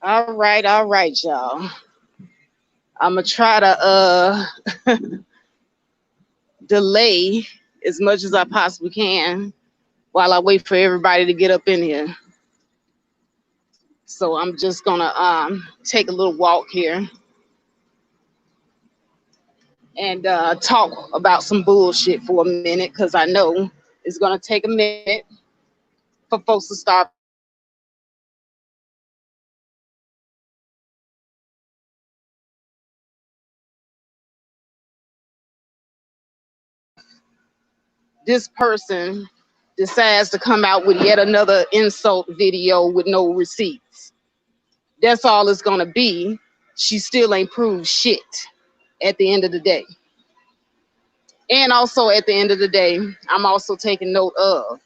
All right, y'all. I'm gonna try to delay as much as I possibly can while I wait for everybody to get up in here. So I'm just gonna take a little walk here and talk about some bullshit for a minute because I know it's gonna take a minute for folks to start paying attention. This person decides to come out with yet another insult video with no receipts. That's all it's gonna be. She still ain't proved shit at the end of the day. And also at the end of the day, I'm also taking note of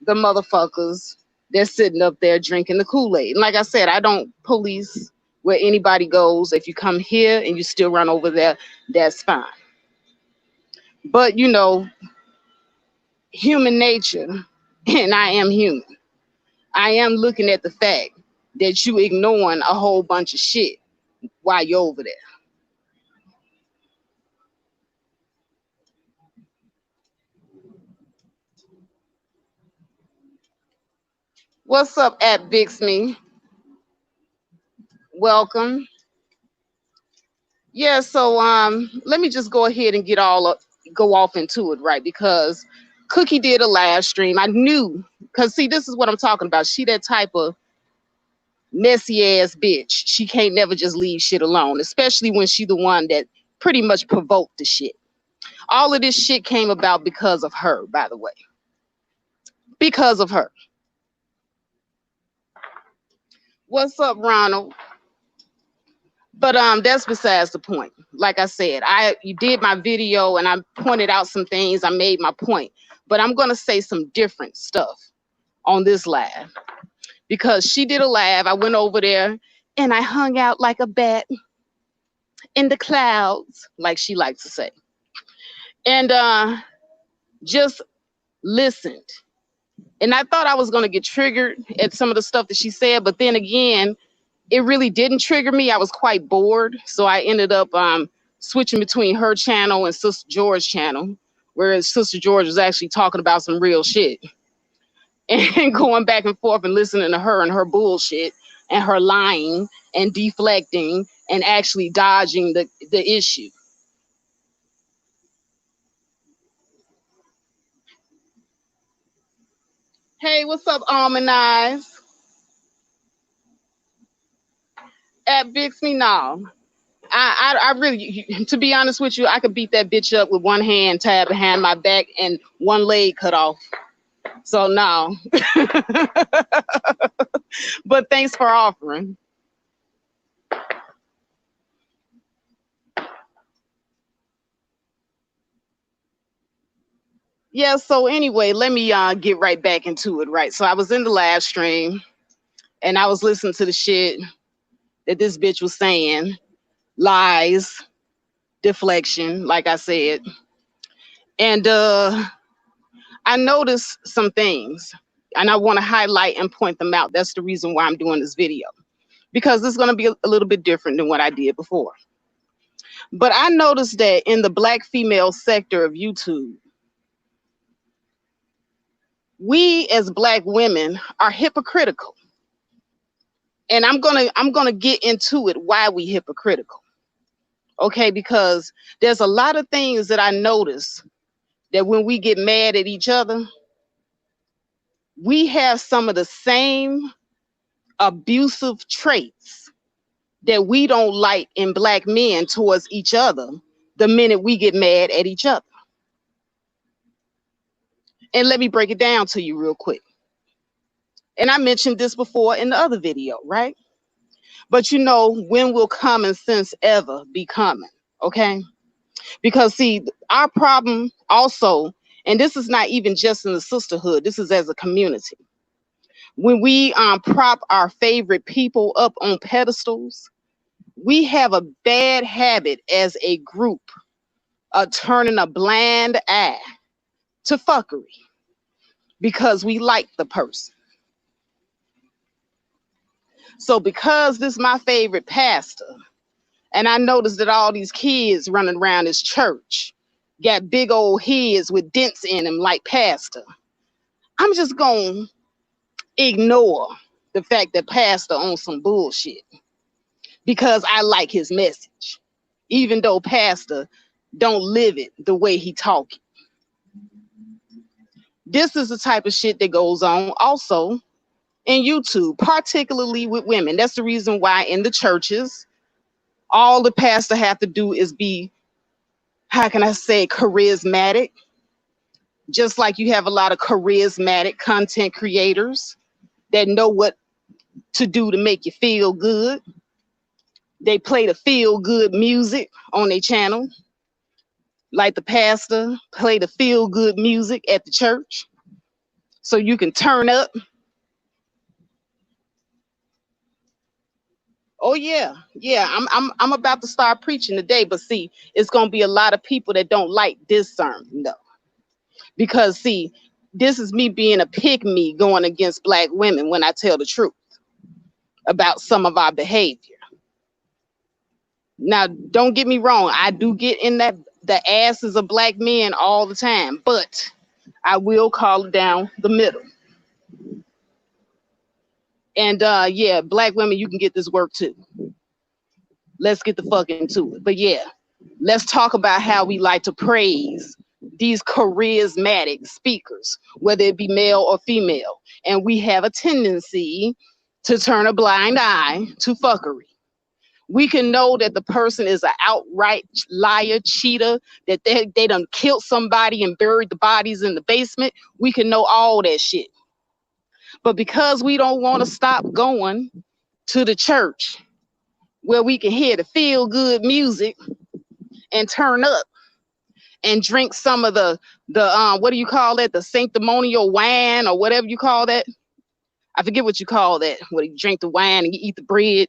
the motherfuckers that's sitting up there drinking the Kool-Aid. And like I said, I don't police where anybody goes. If you come here and you still run over there, that's fine. But you know, human nature, and I am human. I am looking at the fact that you ignoring a whole bunch of shit while you're over there. What's up, at Bixme? Welcome. Yeah, so let me just go ahead and get all up, go off into it, right? Because Cookie did a live stream. I knew, because see, this is what I'm talking about. She that type of messy ass bitch. She can't never just leave shit alone, especially when she the one that pretty much provoked the shit. All of this shit came about because of her, by the way. Because of her. What's up, Ronald? But that's besides the point. Like I said, you did my video and I pointed out some things. I made my point. But I'm gonna say some different stuff on this live because she did a live. I went over there and I hung out like a bat in the clouds, like she likes to say, and just listened. And I thought I was gonna get triggered at some of the stuff that she said, but then again, it really didn't trigger me. I was quite bored, so I ended up switching between her channel and Sister George's channel, whereas Sister George was actually talking about some real shit and going back and forth and listening to her and her bullshit and her lying and deflecting and actually dodging the issue. Hey, what's up, ImAnAries? At Bixme, no. I really, to be honest with you, I could beat that bitch up with one hand tied behind my back and one leg cut off. So no. But thanks for offering. Yeah, so anyway, let me get right back into it, right? So I was in the live stream and I was listening to the shit that this bitch was saying. Lies, deflection, like I said. And I noticed some things and I want to highlight and point them out. That's the reason why I'm doing this video. Because it's going to be a little bit different than what I did before. But I noticed that in the Black female sector of YouTube, we as Black women are hypocritical. And I'm gonna get into it why we hypocritical. Okay, because there's a lot of things that I notice that when we get mad at each other, we have some of the same abusive traits that we don't like in Black men towards each other the minute we get mad at each other. And let me break it down to you real quick. And I mentioned this before in the other video, right? But you know, when will common sense ever be common? Okay? Because see, our problem also, and this is not even just in the sisterhood, this is as a community. When we prop our favorite people up on pedestals, we have a bad habit as a group of turning a blind eye to fuckery because we like the person. So because this is my favorite pastor, and I noticed that all these kids running around this church got big old heads with dents in them like pastor, I'm just gonna ignore the fact that pastor owns some bullshit because I like his message, even though pastor don't live it the way he talk it. This is the type of shit that goes on also in YouTube, particularly with women. That's the reason why in the churches, all the pastor have to do is be, how can I say, charismatic. Just like you have a lot of charismatic content creators that know what to do to make you feel good. They play the feel good music on their channel. Like the pastor play the feel good music at the church. So you can turn up. Oh yeah, yeah. I'm about to start preaching today, but see, it's gonna be a lot of people that don't like this sermon though, because see, this is me being a pick-me going against black women when I tell the truth about some of our behavior. Now, don't get me wrong, I do get in that the asses of black men all the time, but I will call it down the middle. And yeah, black women, you can get this work too. Let's get the fuck into it. But yeah, let's talk about how we like to praise these charismatic speakers, whether it be male or female. And we have a tendency to turn a blind eye to fuckery. We can know that the person is an outright liar, cheater, that they done killed somebody and buried the bodies in the basement. We can know all that shit. But because we don't want to stop going to the church where we can hear the feel good music and turn up and drink some of the what do you call that? The sanctimonial wine or whatever you call that. I forget what you call that. Where you drink the wine and you eat the bread.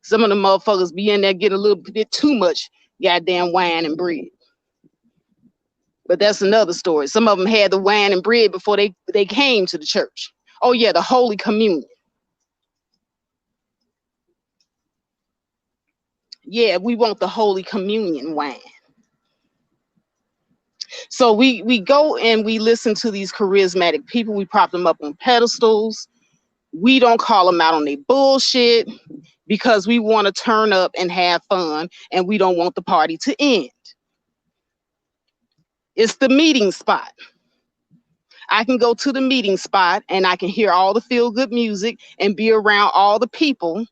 Some of the motherfuckers be in there getting a little bit too much goddamn wine and bread. But that's another story. Some of them had the wine and bread before they came to the church. Oh yeah, the Holy Communion. Yeah, we want the Holy Communion wine. So we go and we listen to these charismatic people. We prop them up on pedestals. We don't call them out on their bullshit because we want to turn up and have fun and we don't want the party to end. It's the meeting spot. I can go to the meeting spot and I can hear all the feel good music and be around all the people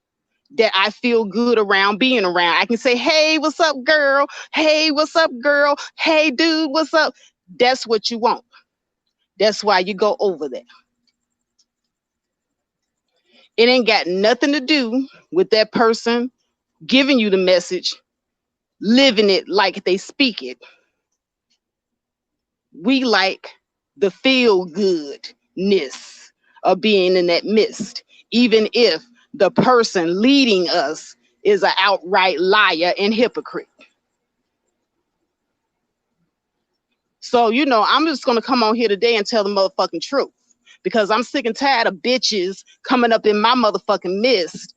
that I feel good around being around. I can say, hey, what's up, girl? Hey, what's up, girl? Hey, dude, what's up? That's what you want. That's why you go over there. It ain't got nothing to do with that person giving you the message, living it like they speak it. We like the feel goodness of being in that midst, even if the person leading us is an outright liar and hypocrite. So, you know, I'm just going to come on here today and tell the motherfucking truth because I'm sick and tired of bitches coming up in my motherfucking midst,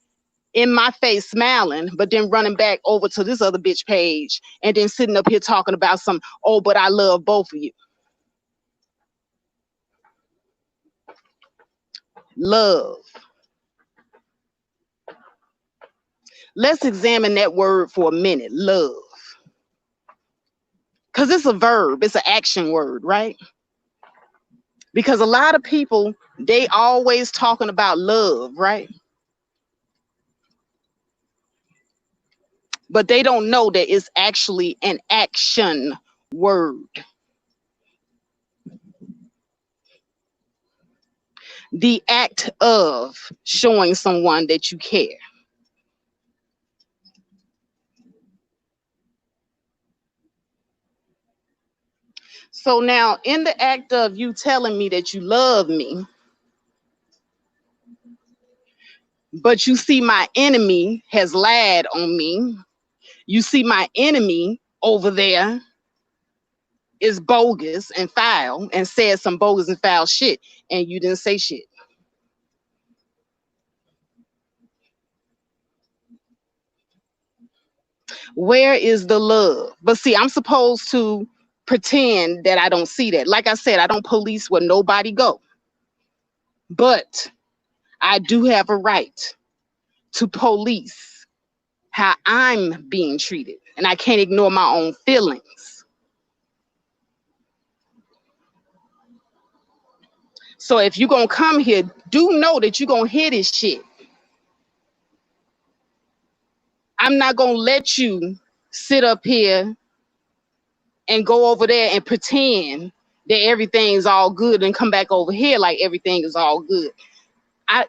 in my face smiling, but then running back over to this other bitch page and then sitting up here talking about some, oh, but I love both of you. Love. Let's examine that word for a minute, love. Because it's a verb, it's an action word, right? Because a lot of people, they always talking about love, right? But they don't know that it's actually an action word. The act of showing someone that you care. So now in the act of you telling me that you love me, but you see my enemy has lied on me. You see my enemy over there is bogus and foul and said some bogus and foul shit, and you didn't say shit. Where is the love? But see, I'm supposed to pretend that I don't see that. Like I said, I don't police where nobody go. But I do have a right to police how I'm being treated. And I can't ignore my own feelings. So if you're going to come here, do know that you're going to hear this shit. I'm not going to let you sit up here and go over there and pretend that everything's all good and come back over here like everything is all good.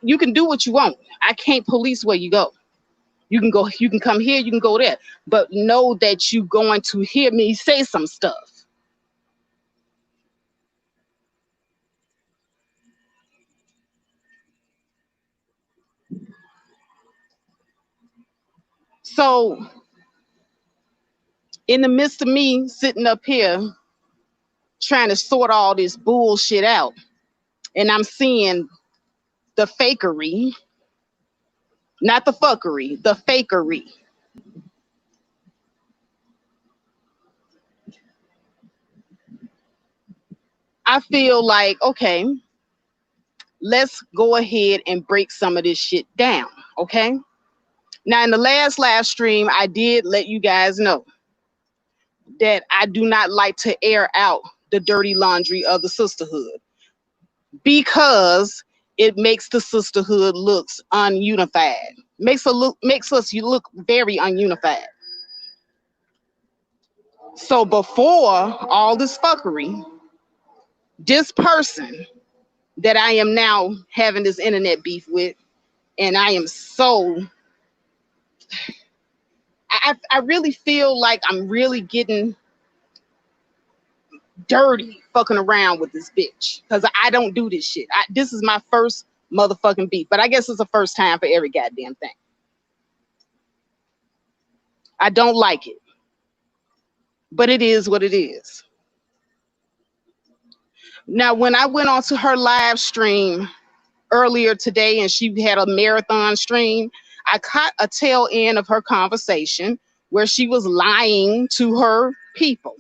You can do what you want. I can't police where you go. You can go, you can come here, you can go there. But know that you're going to hear me say some stuff. So in the midst of me sitting up here trying to sort all this bullshit out, and I'm seeing the fakery, not the fuckery, the fakery. I feel like, okay, let's go ahead and break some of this shit down, okay? Now, in the last live stream, I did let you guys know that I do not like to air out the dirty laundry of the sisterhood because it makes the sisterhood looks ununified. Makes us look very ununified. So before all this fuckery, this person that I am now having this internet beef with, and I am so, I really feel like I'm really getting dirty fucking around with this bitch because I don't do this shit. This is my first motherfucking beef, but I guess it's the first time for every goddamn thing. I don't like it, but it is what it is. Now, when I went onto her live stream earlier today and she had a marathon stream, I caught a tail end of her conversation where she was lying to her people.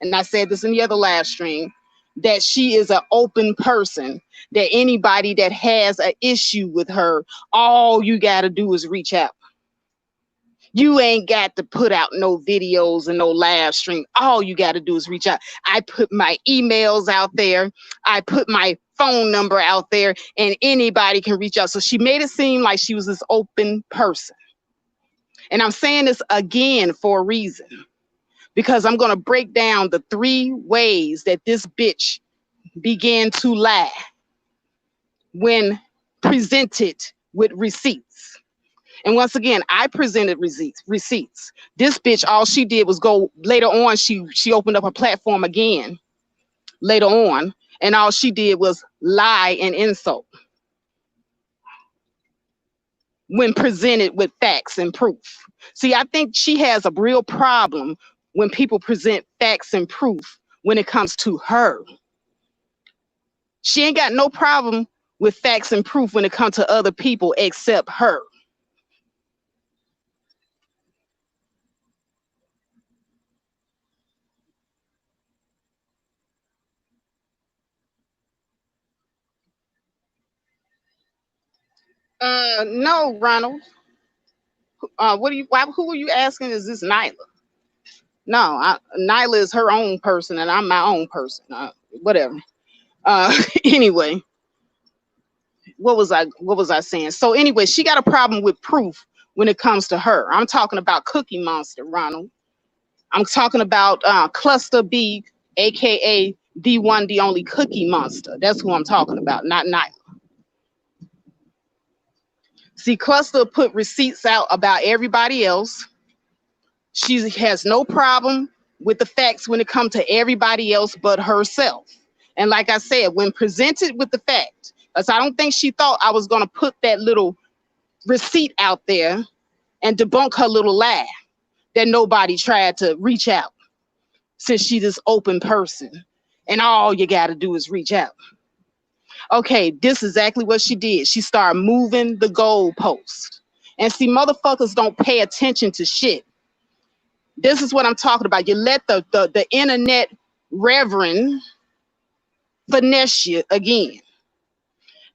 And I said this in the other live stream, that she is an open person, that anybody that has an issue with her, all you got to do is reach out. You ain't got to put out no videos and no live stream. All you got to do is reach out. I put my emails out there. I put my phone number out there, and anybody can reach out. So she made it seem like she was this open person. And I'm saying this again for a reason, because I'm going to break down the 3 ways that this bitch began to lie when presented with receipts. And once again, I presented receipts. This bitch, all she did was go later on. She opened up her platform again later on, and all she did was lie and insult when presented with facts and proof. See, I think she has a real problem when people present facts and proof when it comes to her. She ain't got no problem with facts and proof when it comes to other people except her. No, Ronald. Who are you asking? Is this Nyla? No, Nyla is her own person and I'm my own person. Whatever. Anyway, what was I saying? So anyway, she got a problem with proof when it comes to her. I'm talking about Cookie Monster, Ronald. I'm talking about Cluster B, aka the one, the only Cookie Monster. That's who I'm talking about, not Nyla. See, Cluster put receipts out about everybody else. She has no problem with the facts when it comes to everybody else but herself. And like I said, when presented with the fact, because I don't think she thought I was going to put that little receipt out there and debunk her little lie that nobody tried to reach out, since she's this open person and all you got to do is reach out. Okay, this is exactly what she did. She started moving the goalpost. And see, motherfuckers don't pay attention to shit This is what I'm talking about. You let the internet reverend finesse you again.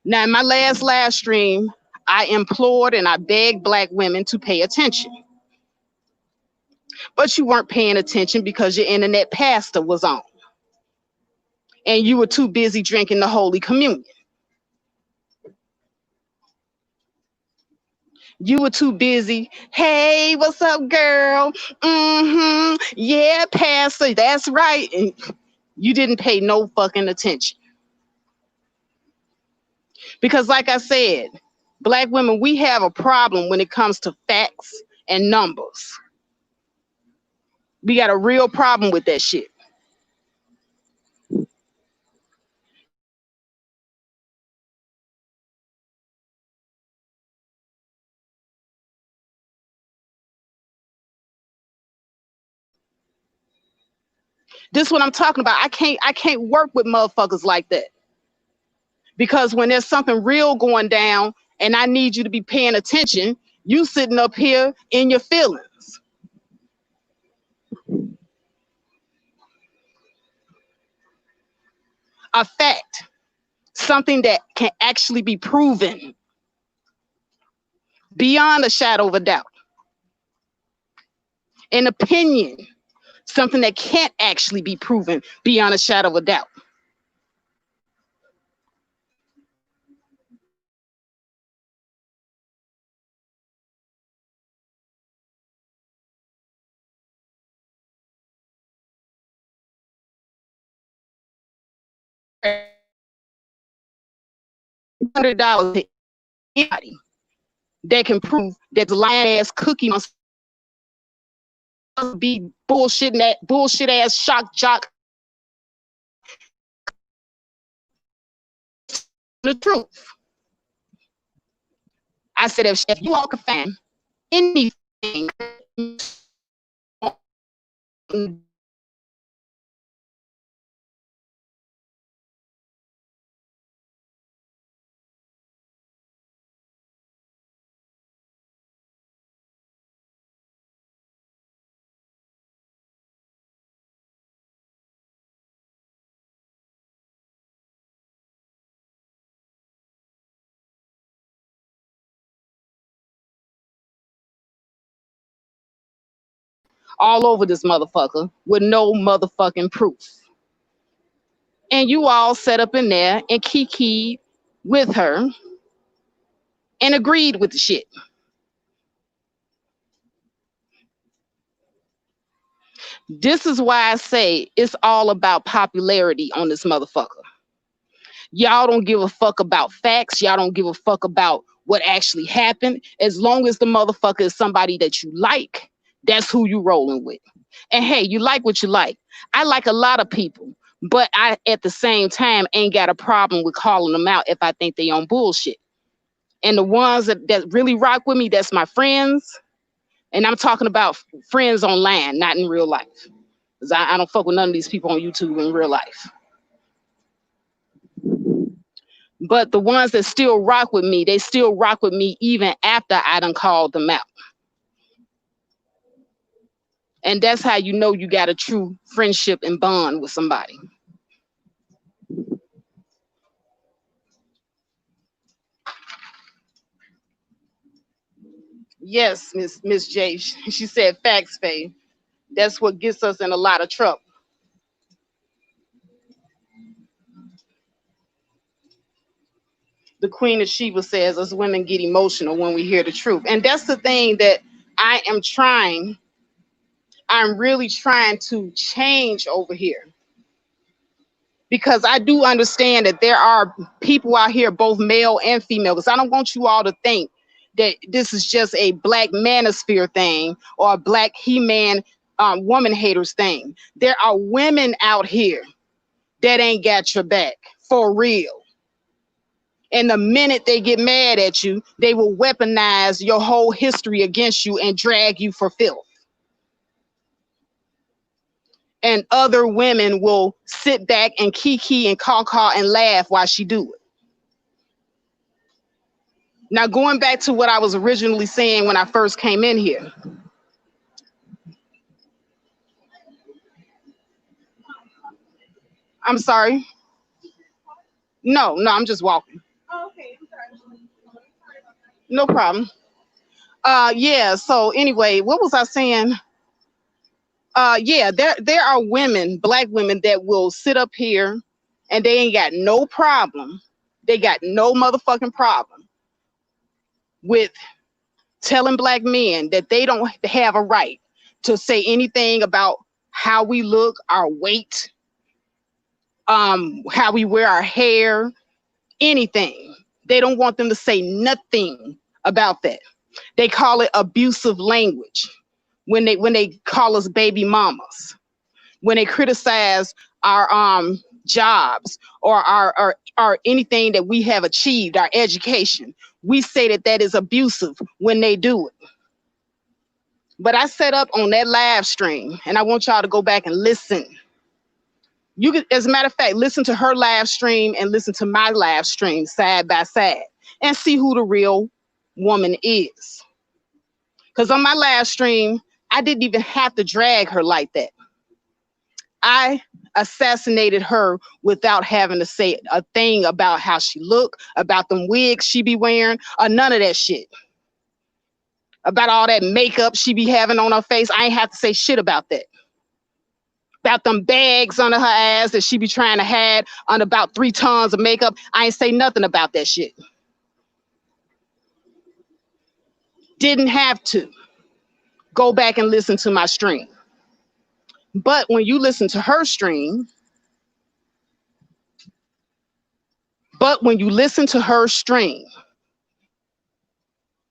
Now, in my last live stream, I implored and I begged Black women to pay attention. But you weren't paying attention because your internet pastor was on. And you were too busy drinking the Holy Communion. You were too busy. Hey, what's up, girl? Yeah, pastor, that's right. And you didn't pay no fucking attention. Because like I said, Black women, we have a problem when it comes to facts and numbers. We got a real problem with that shit. This is what I'm talking about. I can't work with motherfuckers like that. Because when there's something real going down and I need you to be paying attention, you sitting up here in your feelings. A fact, something that can actually be proven beyond a shadow of a doubt. An opinion, something that can't actually be proven beyond a shadow of a doubt. $100 to anybody that can prove that the lying ass cookie must be bullshitting that bullshit ass shock jock the truth. I said, if you all can find anything all over this motherfucker with no motherfucking proof. And you all sat up in there and kikied with her and agreed with the shit. This is why I say it's all about popularity on this motherfucker. Y'all don't give a fuck about facts. Y'all don't give a fuck about what actually happened. As long as the motherfucker is somebody that you like, that's who you rolling with. And hey, you like what you like. I like a lot of people, but I, at the same time, ain't got a problem with calling them out if I think they on bullshit. And the ones that really rock with me, that's my friends. And I'm talking about friends online, not in real life. Because I don't fuck with none of these people on YouTube in real life. But the ones that still rock with me, they still rock with me even after I done called them out. And that's how you know you got a true friendship and bond with somebody. Yes, Miss J. She said facts, Faye. That's what gets us in a lot of trouble. The Queen of Sheba says us women get emotional when we hear the truth. And that's the thing that I'm really trying to change over here. Because I do understand that there are people out here, both male and female, because I don't want you all to think that this is just a Black manosphere thing or a Black He-Man woman haters thing. There are women out here that ain't got your back, for real. And the minute they get mad at you, they will weaponize your whole history against you and drag you for filth. And other women will sit back and kiki and caw and laugh while she do it. Now, going back to what I was originally saying when I first came in here. I'm sorry. No, I'm just walking. Oh, okay. I'm sorry. No problem. Yeah, so anyway, what was I saying? Yeah, there are women, black women, that will sit up here and they ain't got no problem. They got no motherfucking problem with telling black men that they don't have a right to say anything about how we look, our weight, how we wear our hair, anything. They don't want them to say nothing about that. They call it abusive language when they call us baby mamas, when they criticize our jobs or our anything that we have achieved, our education. We say that that is abusive when they do it. But I set up on that live stream, and I want y'all to go back and listen. You can, as a matter of fact, listen to her live stream and listen to my live stream side by side and see who the real woman is. Because on my live stream, I didn't even have to drag her like that. I assassinated her without having to say a thing about how she looked, about them wigs she be wearing, or none of that shit. About all that makeup she be having on her face. I ain't have to say shit about that. About them bags under her ass that she be trying to hide on about 3 tons of makeup. I ain't say nothing about that shit. Didn't have to. Go back and listen to my stream. But when you listen to her stream,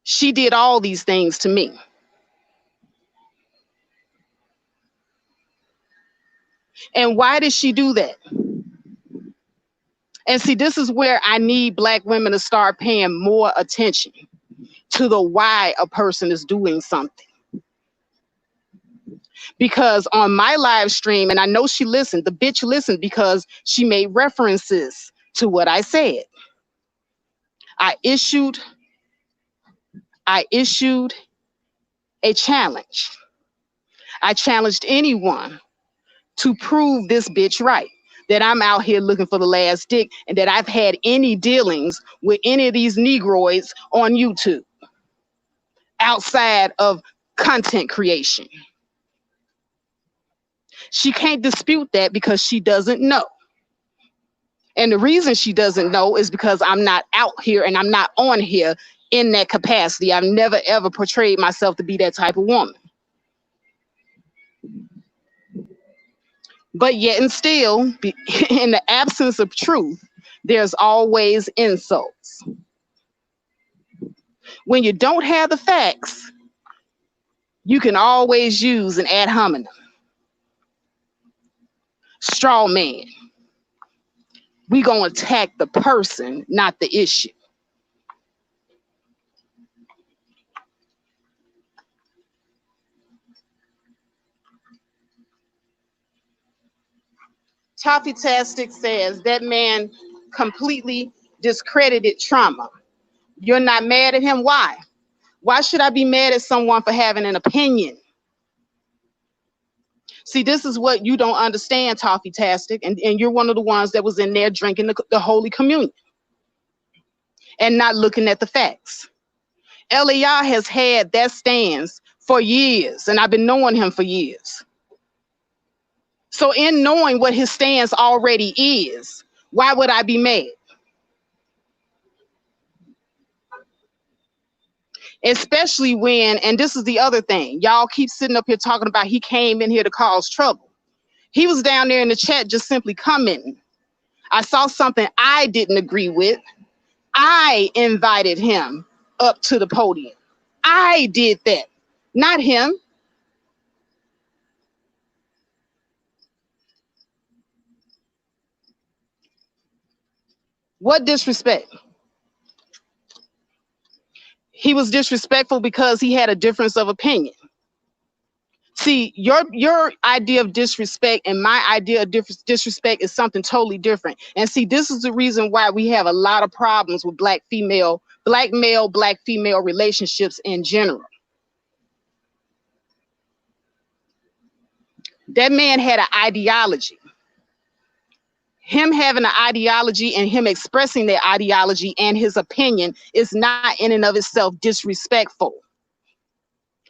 she did all these things to me. And why did she do that? And see, this is where I need black women to start paying more attention to the why a person is doing something. Because on my live stream, and I know she listened, the bitch listened because she made references to what I said. I issued a challenge. I challenged anyone to prove this bitch right, that I'm out here looking for the last dick and that I've had any dealings with any of these Negroids on YouTube outside of content creation. She can't dispute that because she doesn't know. And the reason she doesn't know is because I'm not out here and I'm not on here in that capacity. I've never ever portrayed myself to be that type of woman. But yet and still, in the absence of truth, there's always insults. When you don't have the facts, you can always use an ad hominem. Straw man. We gonna attack the person, not the issue. Toffee Tastic says that man completely discredited trauma. You're not mad at him? Why? Why should I be mad at someone for having an opinion? See, this is what you don't understand, Toffee Tastic, and you're one of the ones that was in there drinking the Holy Communion and not looking at the facts. Eliah has had that stance for years, and I've been knowing him for years. So in knowing what his stance already is, why would I be mad? Especially when, and this is the other thing, y'all keep sitting up here talking about he came in here to cause trouble. He was down there in the chat just simply commenting. I saw something I didn't agree with. I invited him up to the podium. I did that, not him. What disrespect? He was disrespectful because he had a difference of opinion. See, your idea of disrespect and my idea of disrespect is something totally different. And see, this is the reason why we have a lot of problems with black male, black female relationships in general. That man had an ideology. him having an ideology and him expressing their ideology and his opinion is not in and of itself disrespectful.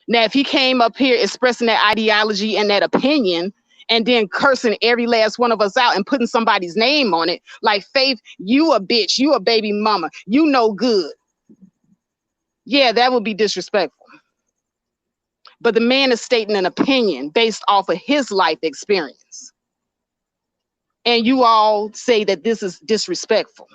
Now, if he came up here expressing that ideology and that opinion and then cursing every last one of us out and putting somebody's name on it, like, Faith, you a bitch, you a baby mama, you no good. Yeah, that would be disrespectful. But the man is stating an opinion based off of his life experience. And you all say that this is disrespectful.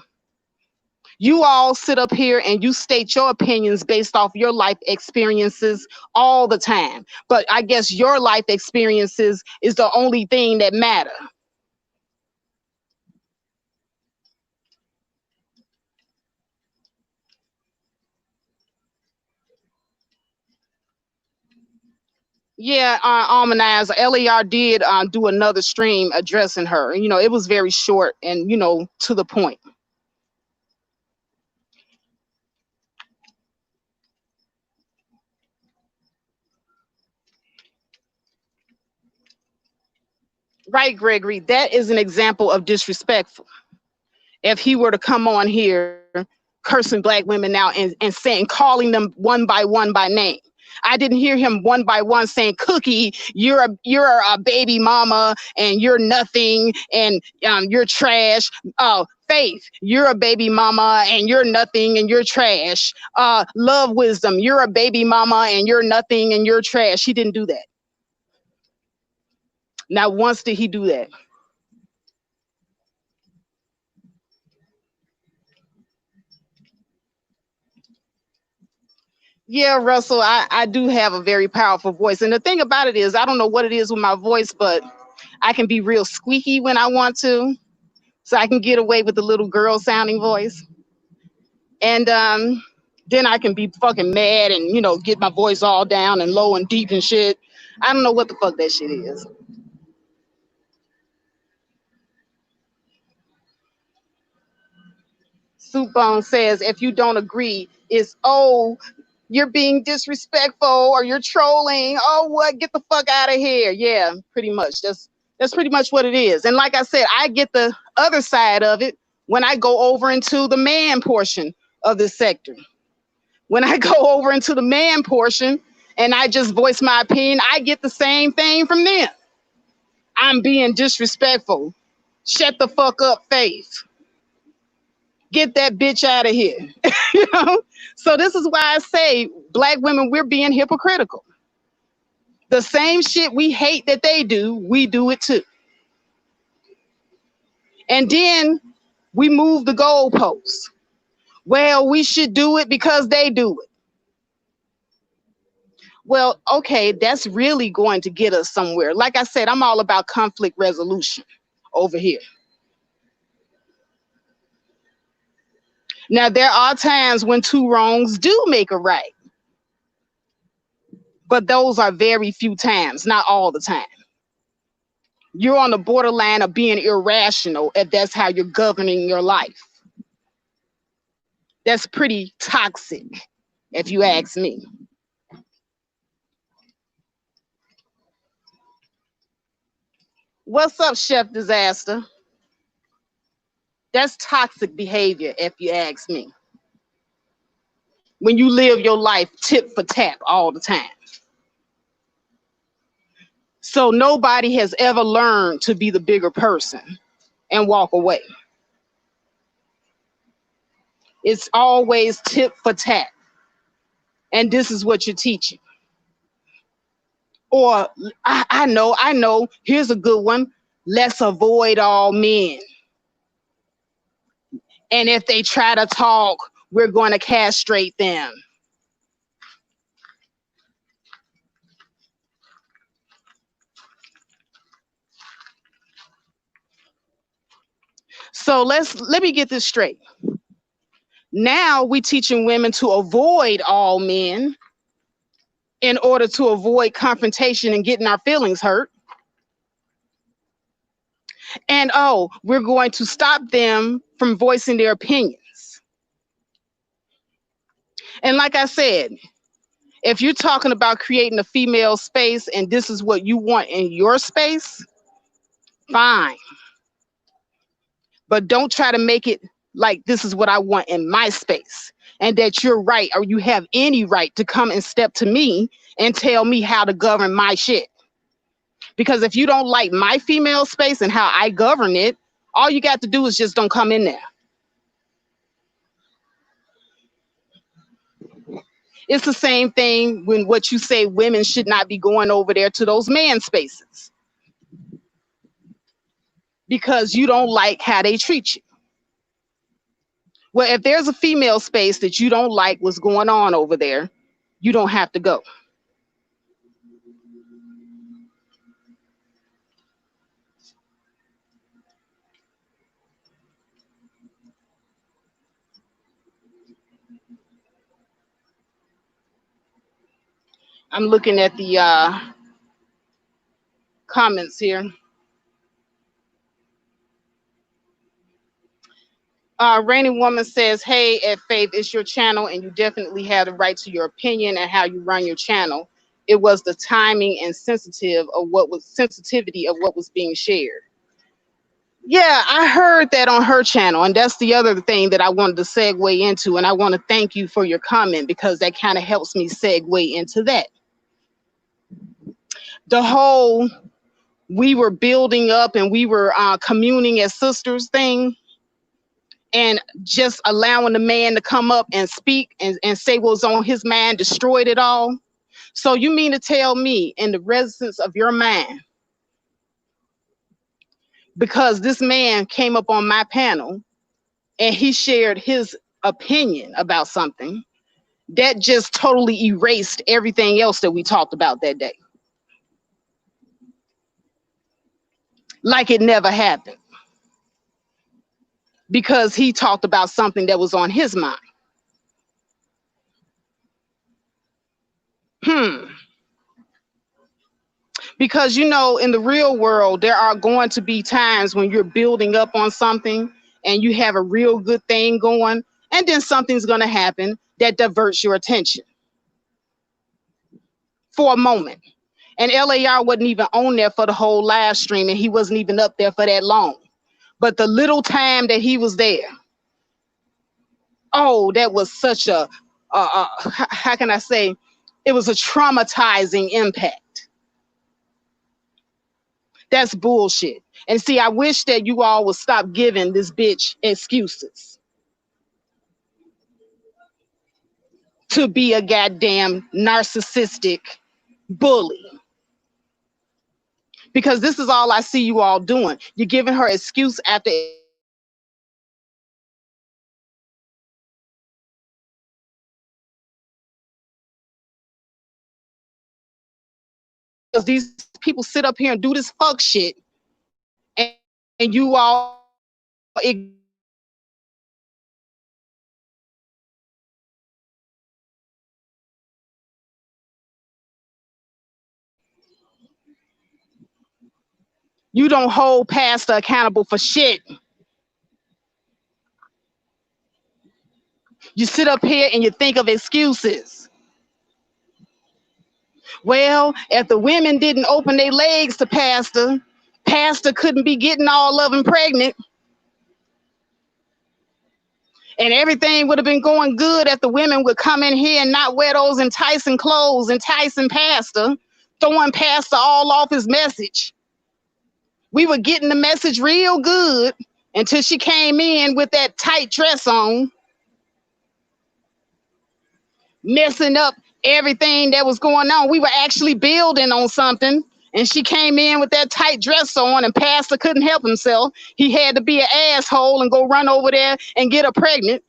You all sit up here and you state your opinions based off your life experiences all the time. But I guess your life experiences is the only thing that matter. Yeah, ImAnAries, LAR did do another stream addressing her. You know, it was very short and, you know, to the point. Right, Gregory, that is an example of disrespectful. If he were to come on here cursing black women now and saying, calling them one by name. I didn't hear him one by one saying, Cookie, you're a baby mama and you're nothing and you're trash. Oh, Faith, you're a baby mama and you're nothing and you're trash. Love Wisdom, you're a baby mama and you're nothing and you're trash. He didn't do that. Not once did he do that. Yeah, Russell, I do have a very powerful voice. And the thing about it is, I don't know what it is with my voice, but I can be real squeaky when I want to. So I can get away with the little girl sounding voice. And then I can be fucking mad and, you know, get my voice all down and low and deep and shit. I don't know what the fuck that shit is. Soupbone says, if you don't agree, it's, oh, you're being disrespectful or you're trolling. Oh, what? Get the fuck out of here. Yeah, pretty much. That's pretty much what it is. And like I said, I get the other side of it when I go over into the man portion of this sector. When I go over into the man portion and I just voice my opinion, I get the same thing from them. I'm being disrespectful. Shut the fuck up, Faith. Get that bitch out of here. You know? So this is why I say black women, we're being hypocritical. The same shit we hate that they do, we do it too. And then we move the goalposts. Well, we should do it because they do it. Well, okay, that's really going to get us somewhere. Like I said, I'm all about conflict resolution over here. Now, there are times when two wrongs do make a right. But those are very few times, not all the time. You're on the borderline of being irrational if that's how you're governing your life. That's pretty toxic, if you ask me. What's up, Chef Disaster? That's toxic behavior, if you ask me. When you live your life tit for tat all the time. So nobody has ever learned to be the bigger person and walk away. It's always tit for tat. And this is what you're teaching. Or I know, here's a good one. Let's avoid all men. And if they try to talk, we're going to castrate them. So let me get this straight. Now we're teaching women to avoid all men in order to avoid confrontation and getting our feelings hurt. And oh, we're going to stop them from voicing their opinions. And like I said, if you're talking about creating a female space and this is what you want in your space, fine. But don't try to make it like this is what I want in my space, and that you're right or you have any right to come and step to me and tell me how to govern my shit. Because if you don't like my female space and how I govern it, all you got to do is just don't come in there. It's the same thing when what you say women should not be going over there to those man spaces because you don't like how they treat you. Well, if there's a female space that you don't like what's going on over there, you don't have to go. I'm looking at the comments here. Rainy Woman says, hey, at Faith, it's your channel and you definitely have the right to your opinion and how you run your channel. It was the timing and sensitivity of what was being shared. Yeah, I heard that on her channel, and that's the other thing that I wanted to segue into, and I want to thank you for your comment because that kind of helps me segue into that. The whole we were building up and we were communing as sisters thing, and just allowing the man to come up and speak and say what was on his mind destroyed it all. So you mean to tell me in the residence of your mind, because this man came up on my panel and he shared his opinion about something, that just totally erased everything else that we talked about that day? Like it never happened. Because he talked about something that was on his mind. Because, you know, in the real world, there are going to be times when you're building up on something and you have a real good thing going, and then something's going to happen that diverts your attention for a moment. And LAR wasn't even on there for the whole live stream, and he wasn't even up there for that long. But the little time that he was there, oh, that was such a how can I say, it was a traumatizing impact. That's bullshit. And see, I wish that you all would stop giving this bitch excuses to be a goddamn narcissistic bully. Because this is all I see you all doing. You're giving her excuse after because these people sit up here and do this fuck shit, and you all you don't hold pastor accountable for shit. You sit up here and you think of excuses. Well, if the women didn't open their legs to pastor, pastor couldn't be getting all of them pregnant. And everything would have been going good if the women would come in here and not wear those enticing clothes, enticing pastor, throwing pastor all off his message. We were getting the message real good until she came in with that tight dress on, messing up everything that was going on. We were actually building on something, and she came in with that tight dress on, and pastor couldn't help himself. He had to be an asshole and go run over there and get her pregnant.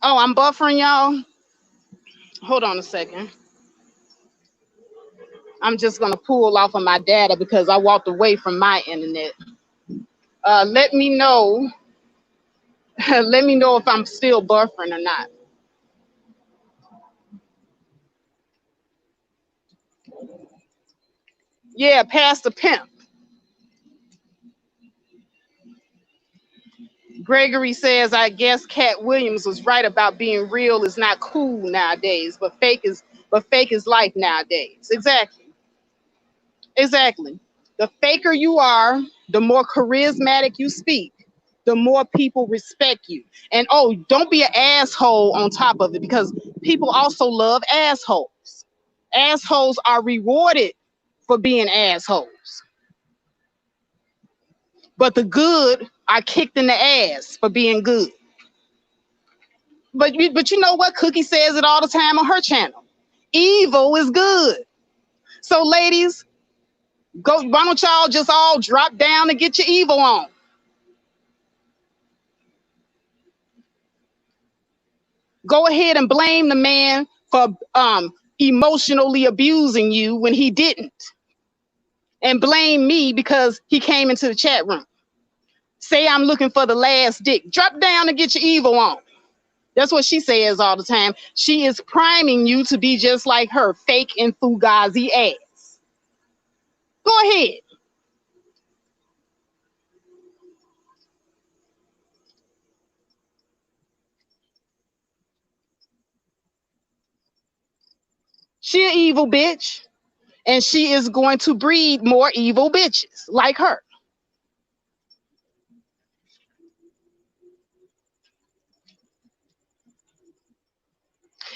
Oh, I'm buffering y'all. Hold on a second. I'm just gonna pull off of my data because I walked away from my internet. Let me know. Let me know if I'm still buffering or not. Yeah, Pastor Pimp. Gregory says, I guess Cat Williams was right about being real is not cool nowadays, but but fake is life nowadays. Exactly. Exactly. The faker you are, the more charismatic you speak, the more people respect you. And oh, don't be an asshole on top of it, because people also love assholes. Assholes are rewarded for being assholes, but the good are kicked in the ass for being good. But you know what? Cookie says it all the time on her channel. Evil is good. So ladies, go, why don't y'all just all drop down and get your evil on? Go ahead and blame the man for emotionally abusing you when he didn't. And blame me because he came into the chat room. Say I'm looking for the last dick. Drop down and get your evil on. That's what she says all the time. She is priming you to be just like her fake and fugazi ass. Go ahead. She an evil bitch, and she is going to breed more evil bitches like her.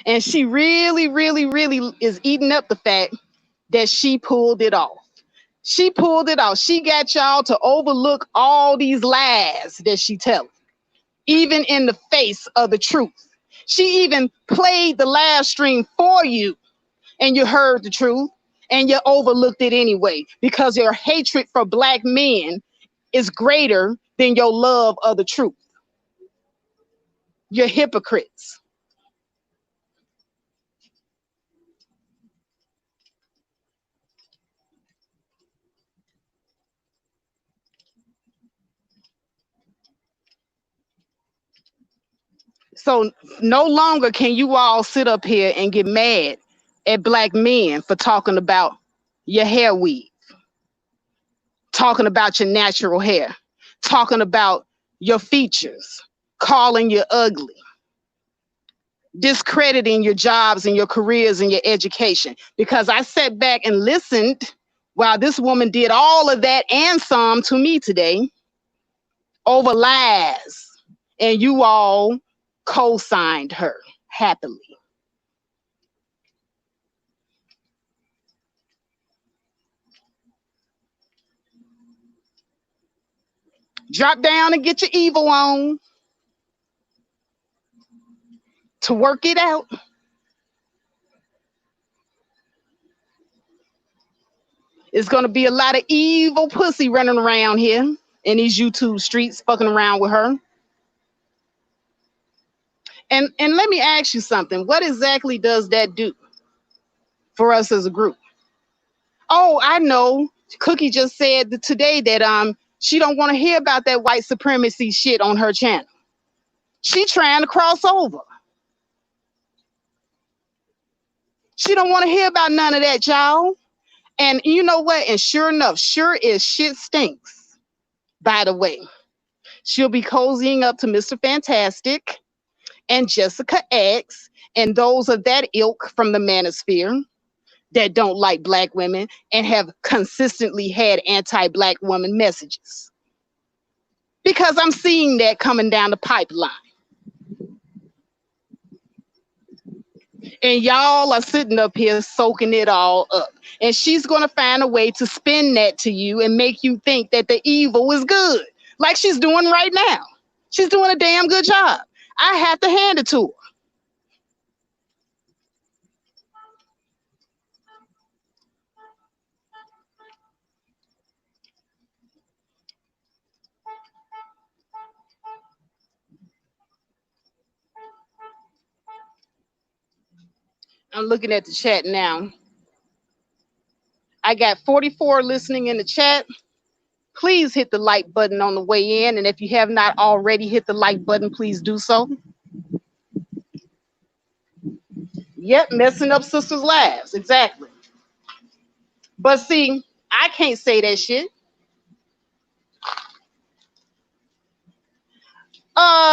And she really, really, really is eating up the fact that she pulled it off. She pulled it off. She got y'all to overlook all these lies that she telling, even in the face of the truth. She even played the live stream for you, and you heard the truth, and you overlooked it anyway, because your hatred for black men is greater than your love of the truth. You're hypocrites. So no longer can you all sit up here and get mad at black men for talking about your hair weave, talking about your natural hair, talking about your features, calling you ugly, discrediting your jobs and your careers and your education. Because I sat back and listened while this woman did all of that and some to me today over lies, and you all co-signed her happily. Drop down and get your evil on to work it out. It's gonna be a lot of evil pussy running around here in these YouTube streets, fucking around with her. And let me ask you something. What exactly does that do for us as a group? Oh, I know. Cookie just said today that she don't want to hear about that white supremacy shit on her channel. She trying to cross over. She don't want to hear about none of that, y'all. And you know what? And sure enough, sure as shit stinks, by the way, she'll be cozying up to Mr. Fantastic and Jessica X and those of that ilk from the manosphere that don't like black women and have consistently had anti-black woman messages. Because I'm seeing that coming down the pipeline. And y'all are sitting up here soaking it all up. And she's going to find a way to spin that to you and make you think that the evil is good, like she's doing right now. She's doing a damn good job. I have to hand it to her. I'm looking at the chat now. I got 44 listening in the chat. Please hit the like button on the way in. And if you have not already hit the like button, please do so. Yep, messing up sisters' lives. Exactly. But see, I can't say that shit.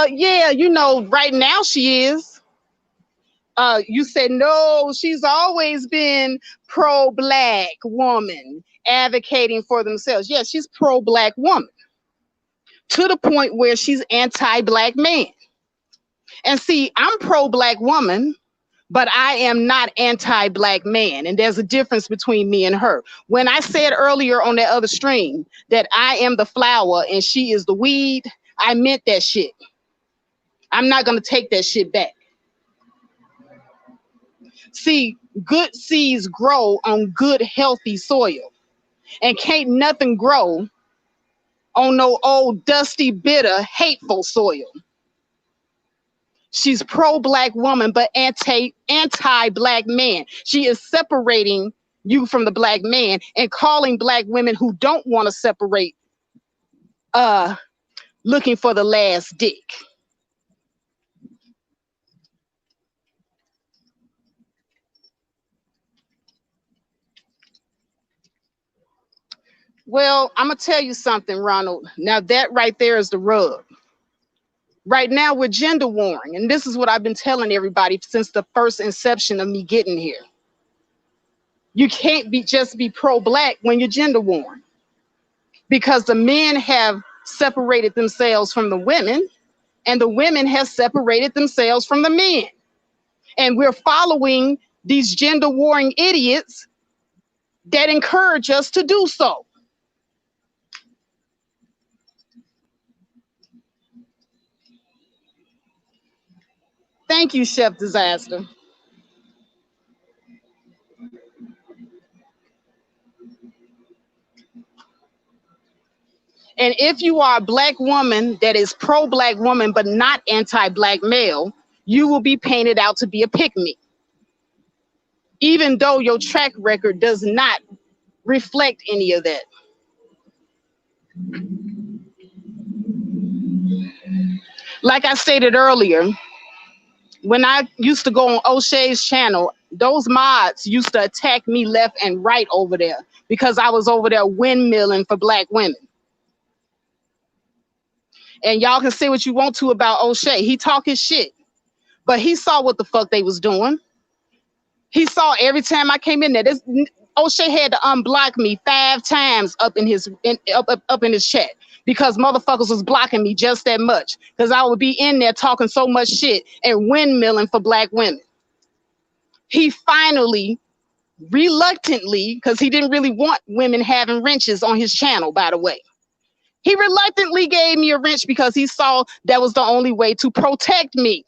Yeah, you know, right now she is. You said, no, she's always been pro-black woman advocating for themselves. Yes, she's pro-black woman to the point where she's anti-black man. And see, I'm pro-black woman, but I am not anti-black man. And there's a difference between me and her. When I said earlier on that other stream that I am the flower and she is the weed, I meant that shit. I'm not going to take that shit back. See, good seeds grow on good, healthy soil. And can't nothing grow on no old, dusty, bitter, hateful soil. She's pro-black woman, but anti-black man. She is separating you from the black man and calling black women who don't want to separate looking for the last dick. Well, I'm going to tell you something, Ronald. Now that right there is the rub. Right now we're gender warring. And this is what I've been telling everybody since the first inception of me getting here. You can't just be pro-black when you're gender warring. Because the men have separated themselves from the women and the women have separated themselves from the men. And we're following these gender warring idiots that encourage us to do so. Thank you, Chef Disaster. And if you are a black woman that is pro-black woman but not anti-black male, you will be painted out to be a pick-me. Even though your track record does not reflect any of that. Like I stated earlier, when I used to go on O'Shea's channel, those mods used to attack me left and right over there because I was over there windmilling for black women. And y'all can say what you want to about O'Shea. He talk his shit, but he saw what the fuck they was doing. He saw every time I came in there. O'Shea had to unblock me 5 times up in his chat because motherfuckers was blocking me just that much because I would be in there talking so much shit and windmilling for black women. He finally, reluctantly, because he didn't really want women having wrenches on his channel, by the way. He reluctantly gave me a wrench because he saw that was the only way to protect me.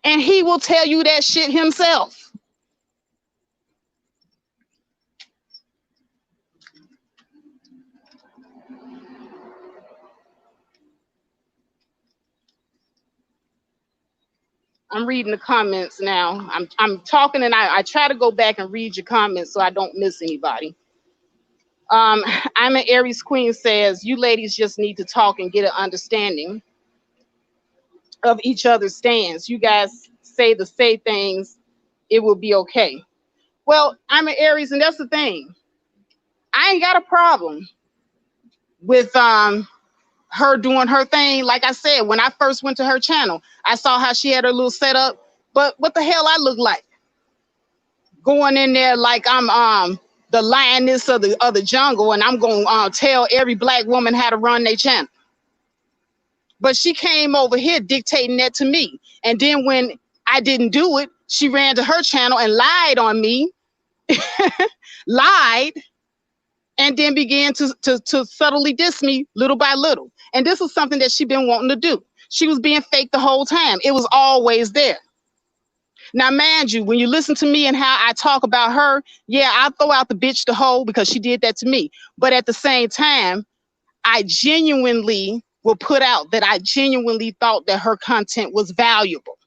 And he will tell you that shit himself. I'm reading the comments now. I'm talking and I try to go back and read your comments so I don't miss anybody. ImAnAries Queen says, you ladies just need to talk and get an understanding of each other's stands. You guys say things, it will be okay. Well, I'm an Aries, and that's the thing. I ain't got a problem with her doing her thing. Like I said, when I first went to her channel, I saw how she had her little setup. But what the hell I look like? Going in there like I'm the lioness of the jungle, and I'm gonna tell every black woman how to run their channel. But she came over here dictating that to me. And then when I didn't do it, she ran to her channel and lied on me, lied, and then began to subtly diss me little by little. And this is something that she'd been wanting to do. She was being fake the whole time. It was always there. Now, mind you, when you listen to me and how I talk about her, yeah, I throw out the bitch the hoe because she did that to me. But at the same time, I genuinely will put out that I genuinely thought that her content was valuable.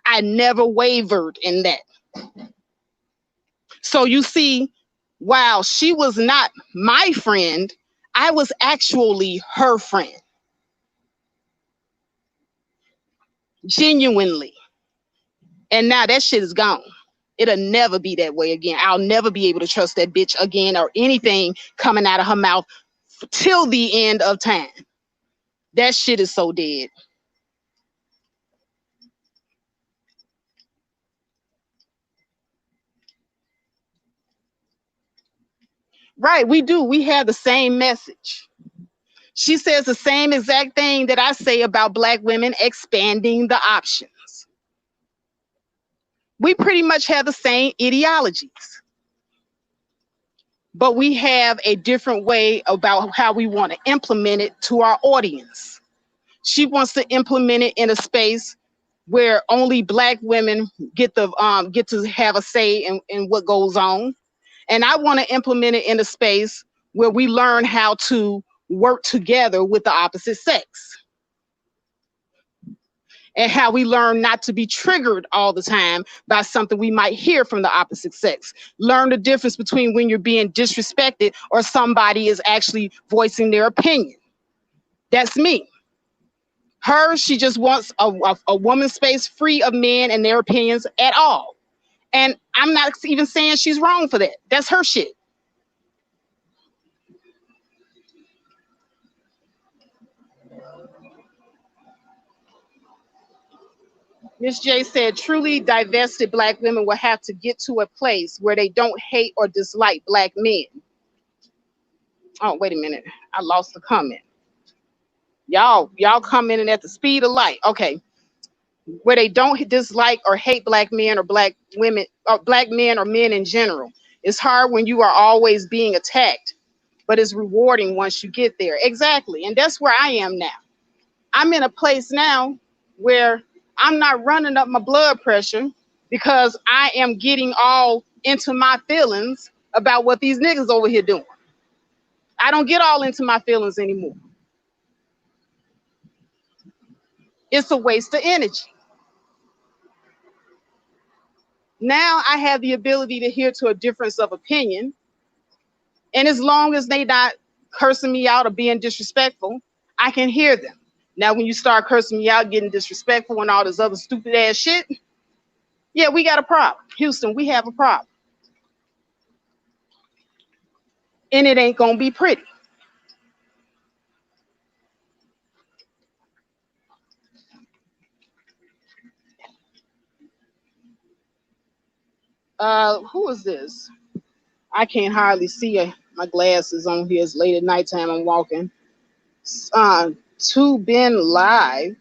I never wavered in that. So you see, while she was not my friend, I was actually her friend. Genuinely. And now that shit is gone. It'll never be that way again. I'll never be able to trust that bitch again or anything coming out of her mouth till the end of time. That shit is so dead. Right, we do. We have the same message. She says the same exact thing that I say about Black women expanding the options. We pretty much have the same ideologies, but we have a different way about how we want to implement it to our audience. She wants to implement it in a space where only Black women get to have a say in what goes on. And I want to implement it in a space where we learn how to work together with the opposite sex. And how we learn not to be triggered all the time by something we might hear from the opposite sex. Learn the difference between when you're being disrespected or somebody is actually voicing their opinion. That's me. Her, she just wants a woman's space free of men and their opinions at all. And I'm not even saying she's wrong for that. That's her shit. Miss J said, truly divested Black women will have to get to a place where they don't hate or dislike Black men. Oh, wait a minute. I lost the comment. Y'all commenting at the speed of light. Okay. Where they don't dislike or hate Black men or Black women or Black men or men in general. It's hard when you are always being attacked, but it's rewarding once you get there. Exactly. And that's where I am now. I'm in a place now where I'm not running up my blood pressure because I am getting all into my feelings about what these niggas over here doing. I don't get all into my feelings anymore. It's a waste of energy. Now I have the ability to hear to a difference of opinion. And as long as they not cursing me out or being disrespectful, I can hear them. Now, when you start cursing me out, getting disrespectful and all this other stupid ass shit, yeah, we got a problem. Houston, we have a problem. And it ain't gonna be pretty. Who is this? I can't hardly see my glasses on here. It's late at nighttime. I'm walking. Soupbone live.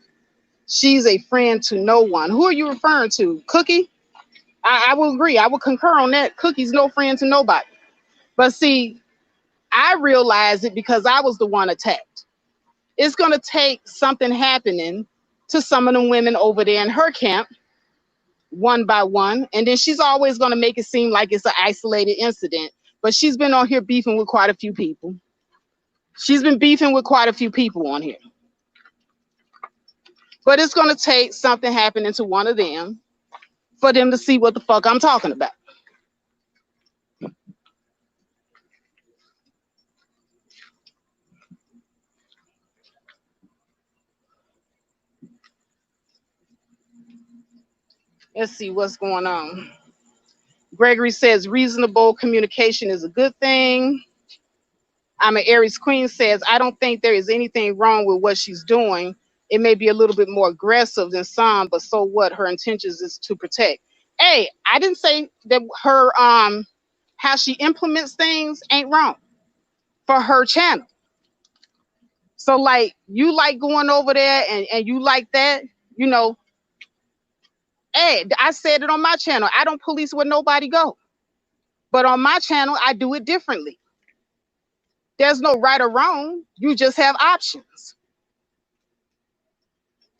She's a friend to no one. Who are you referring to? Cookie? I will agree. I will concur on that. Cookie's no friend to nobody. But see, I realized it because I was the one attacked. It's going to take something happening to some of the women over there in her camp, one by one. And then she's always going to make it seem like it's an isolated incident. But she's been on here beefing with quite a few people. She's been beefing with quite a few people on here. But it's going to take something happening to one of them for them to see what the fuck I'm talking about. Let's see what's going on. Gregory says reasonable communication is a good thing. ImAnAries Queen says, I don't think there is anything wrong with what she's doing. It may be a little bit more aggressive than some, but so what? Her intentions is to protect. Hey, I didn't say that her how she implements things ain't wrong for her channel. So like you like going over there and you like that, you know. Hey, I said it on my channel. I don't police where nobody go. But on my channel, I do it differently. There's no right or wrong. You just have options.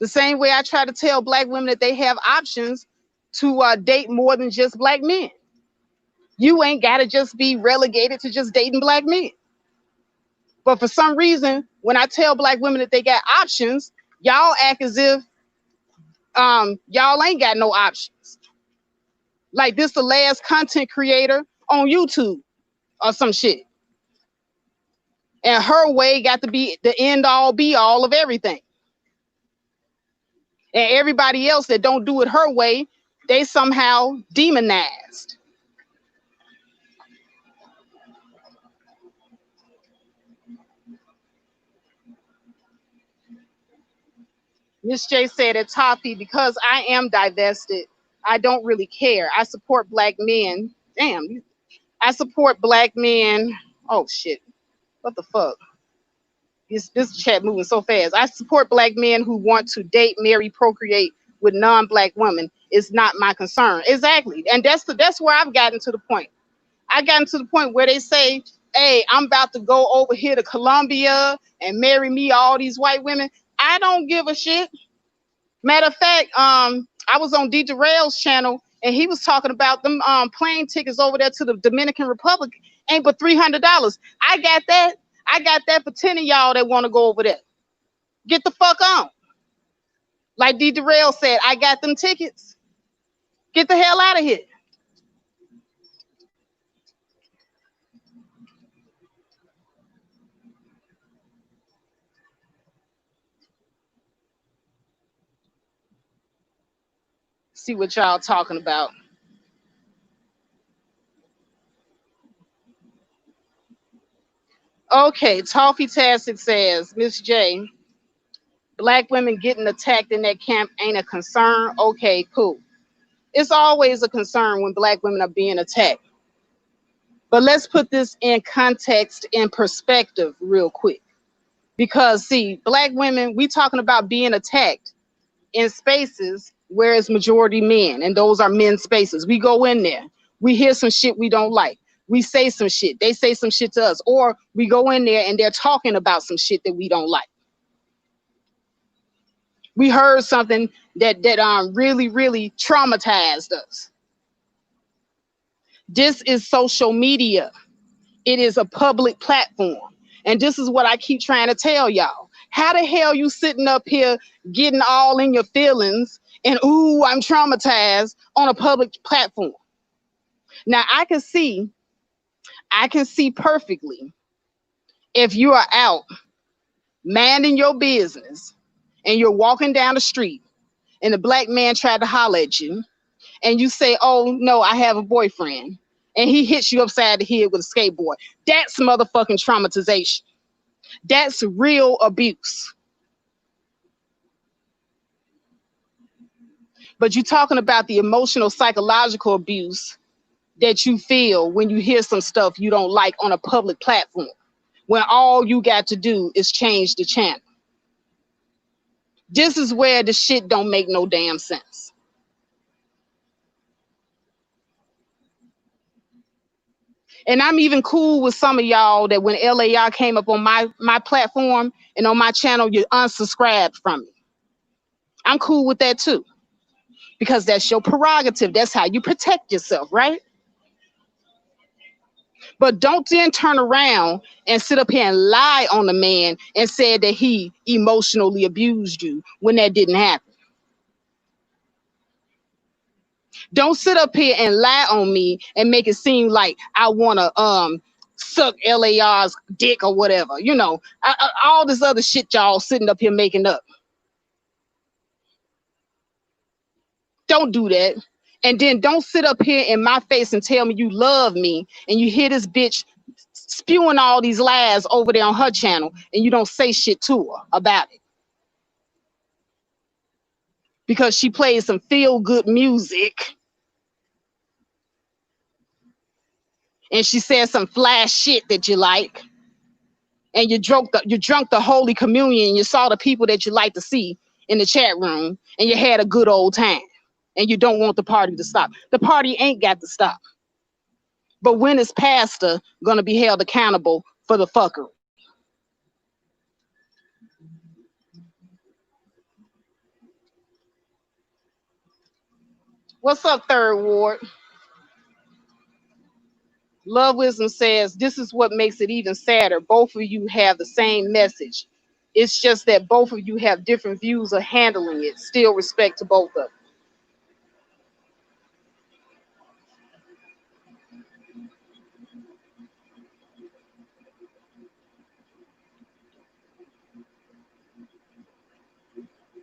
The same way I try to tell Black women that they have options to date more than just Black men. You ain't got to just be relegated to just dating Black men. But for some reason, when I tell Black women that they got options, y'all act as if y'all ain't got no options. Like this the last content creator on YouTube or some shit. And her way got to be the end all be all of everything. And everybody else that don't do it her way, they somehow demonized. Miss J said at Toffee, because I am divested, I don't really care. I support Black men. Damn, I support Black men. Oh shit. What the fuck? This chat moving so fast. I support black men who want to date, marry, procreate with non-black women. It's not my concern. Exactly. And that's where I've gotten to the point. I gotten to the point where they say, hey, I'm about to go over here to Colombia and marry me all these white women. I don't give a shit. Matter of fact, I was on D. Rail's channel and he was talking about them plane tickets over there to the Dominican Republic ain't but $300. I got that. I got that for 10 of y'all that want to go over there. Get the fuck on. Like D. Rail said, I got them tickets. Get the hell out of here. See what y'all talking about. Okay, Toffee Tastic says, Miss J, black women getting attacked in that camp ain't a concern. Okay, cool. It's always a concern when black women are being attacked. But let's put this in context and perspective real quick. Because see, black women, we talking about being attacked in spaces where it's majority men, and those are men's spaces. We go in there, we hear some shit we don't like. We say some shit, they say some shit to us, or we go in there and they're talking about some shit that we don't like. We heard something that really, really traumatized us. This is social media. It is a public platform. And this is what I keep trying to tell y'all. How the hell you sitting up here getting all in your feelings and, ooh, I'm traumatized on a public platform? Now, I can see perfectly if you are out minding your business and you're walking down the street and a black man tried to holler at you and you say, oh, no, I have a boyfriend, and he hits you upside the head with a skateboard. That's motherfucking traumatization. That's real abuse. But you're talking about the emotional, psychological abuse that you feel when you hear some stuff you don't like on a public platform, when all you got to do is change the channel. This is where the shit don't make no damn sense. And I'm even cool with some of y'all that when LAR came up on my platform and on my channel, you unsubscribed from me. I'm cool with that too, because that's your prerogative. That's how you protect yourself, right? But don't then turn around and sit up here and lie on the man and say that he emotionally abused you when that didn't happen. Don't sit up here and lie on me and make it seem like I want to suck LAR's dick or whatever. You know, all this other shit y'all sitting up here making up. Don't do that. And then don't sit up here in my face and tell me you love me and you hear this bitch spewing all these lies over there on her channel and you don't say shit to her about it. Because she plays some feel-good music and she says some flash shit that you like, and you drunk the Holy Communion and you saw the people that you like to see in the chat room and you had a good old time and you don't want the party to stop. The party ain't got to stop. But when is pastor gonna be held accountable for the fuckery? What's up, Third Ward? Love Wisdom says, this is what makes it even sadder. Both of you have the same message. It's just that both of you have different views of handling it. Still respect to both of them.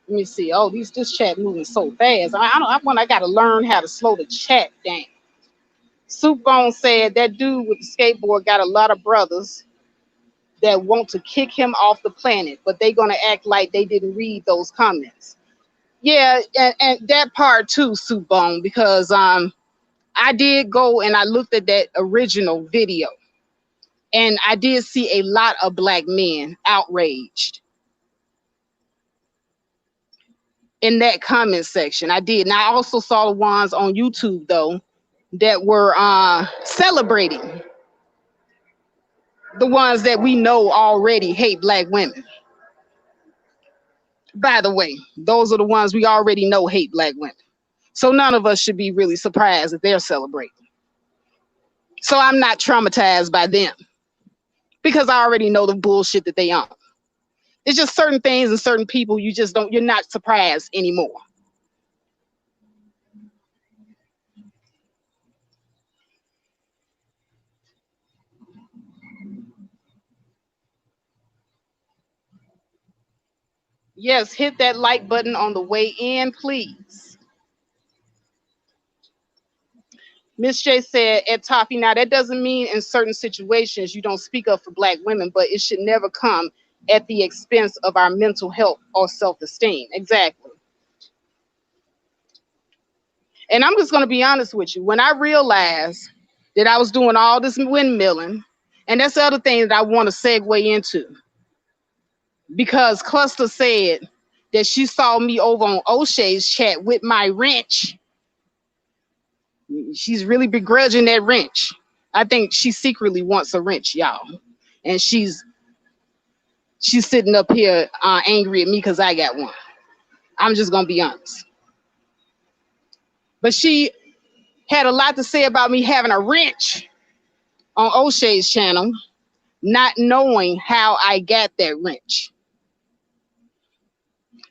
Let me see. Oh, this chat moving so fast. I gotta learn how to slow the chat down. Soupbone said that dude with the skateboard got a lot of brothers that want to kick him off the planet, but they gonna act like they didn't read those comments. Yeah, and that part too, Soupbone, because I did go and I looked at that original video, And I did see a lot of black men outraged in that comment section. I did. And I also saw the ones on YouTube, though, that were celebrating the ones that we know already hate black women. By the way, those are the ones we already know hate black women. So none of us should be really surprised that they're celebrating. So I'm not traumatized by them because I already know the bullshit that they on. It's just certain things and certain people you just don't, you're not surprised anymore. Yes, hit that like button on the way in, please. Miss J said at Toffee, now that doesn't mean in certain situations you don't speak up for black women, but it should never come at the expense of our mental health or self-esteem. Exactly. And I'm just going to be honest with you. When I realized that I was doing all this windmilling, and that's the other thing that I want to segue into, because Cluster said that she saw me over on O'Shea's chat with my wrench. She's really begrudging that wrench. I think she secretly wants a wrench, y'all. And she's sitting up here angry at me because I got one. I'm just going to be honest. But she had a lot to say about me having a wrench on O'Shea's channel, not knowing how I got that wrench.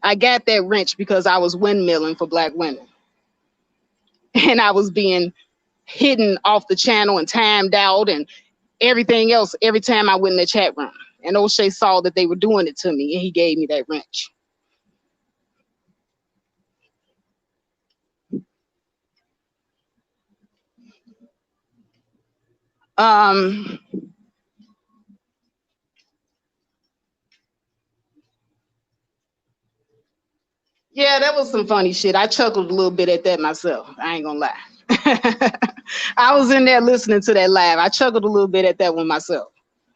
I got that wrench because I was windmilling for black women. And I was being hidden off the channel and timed out and everything else every time I went in the chat room. And O'Shea saw that they were doing it to me and he gave me that wrench. Yeah, that was some funny shit. I chuckled a little bit at that myself. I ain't gonna lie. I was in there listening to that live. I chuckled a little bit at that one myself.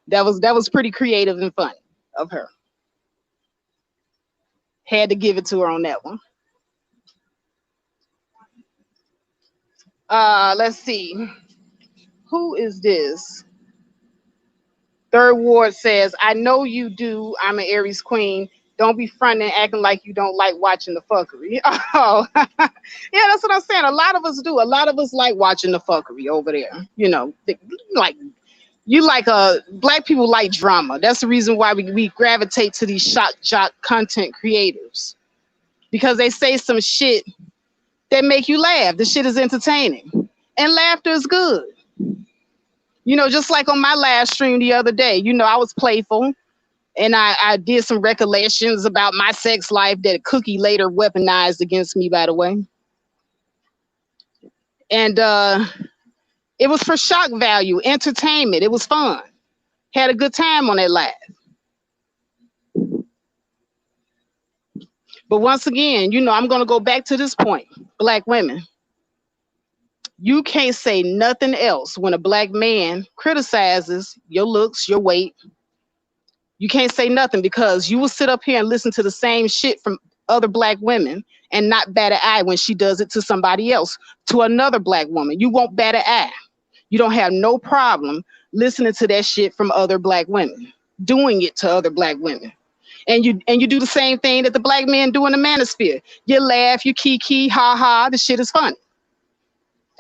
That was pretty creative and funny of her. Had to give it to her on that one. Let's see. Who is this? Third Ward says, I know you do. I'm an Aries queen. Don't be fronting and acting like you don't like watching the fuckery. Oh, yeah, that's what I'm saying. A lot of us do. A lot of us like watching the fuckery over there. You know, like black people like drama. That's the reason why we gravitate to these shock jock content creators, because they say some shit that make you laugh. The shit is entertaining, and laughter is good. You know, just like on my last stream the other day, you know, I was playful and I did some recollections about my sex life that Cookie later weaponized against me, by the way. And it was for shock value, entertainment. It was fun. Had a good time on that live. But once again, you know, I'm going to go back to this point. Black women, you can't say nothing else when a black man criticizes your looks, your weight. You can't say nothing, because you will sit up here and listen to the same shit from other black women and not bat an eye when she does it to somebody else, to another black woman. You won't bat an eye. You don't have no problem listening to that shit from other black women, doing it to other black women. And you do the same thing that the black men do in the manosphere. You laugh, you kiki, ha ha, the shit is funny.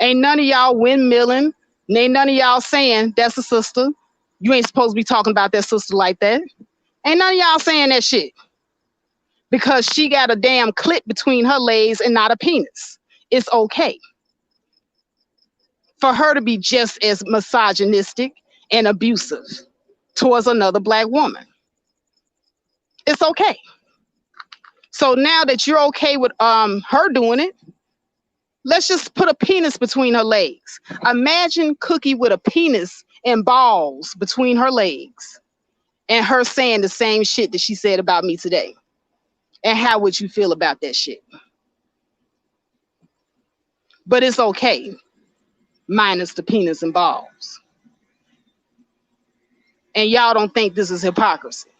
Ain't none of y'all windmilling, ain't none of y'all saying that's a sister. You ain't supposed to be talking about that sister like that. Ain't none of y'all saying that shit, because she got a damn clit between her legs and not a penis. It's okay for her to be just as misogynistic and abusive towards another black woman. It's okay. So now that you're okay with her doing it, let's just put a penis between her legs. Imagine Cookie with a penis and balls between her legs and her saying the same shit that she said about me today. And how would you feel about that shit? But it's okay, minus the penis and balls. And y'all don't think this is hypocrisy.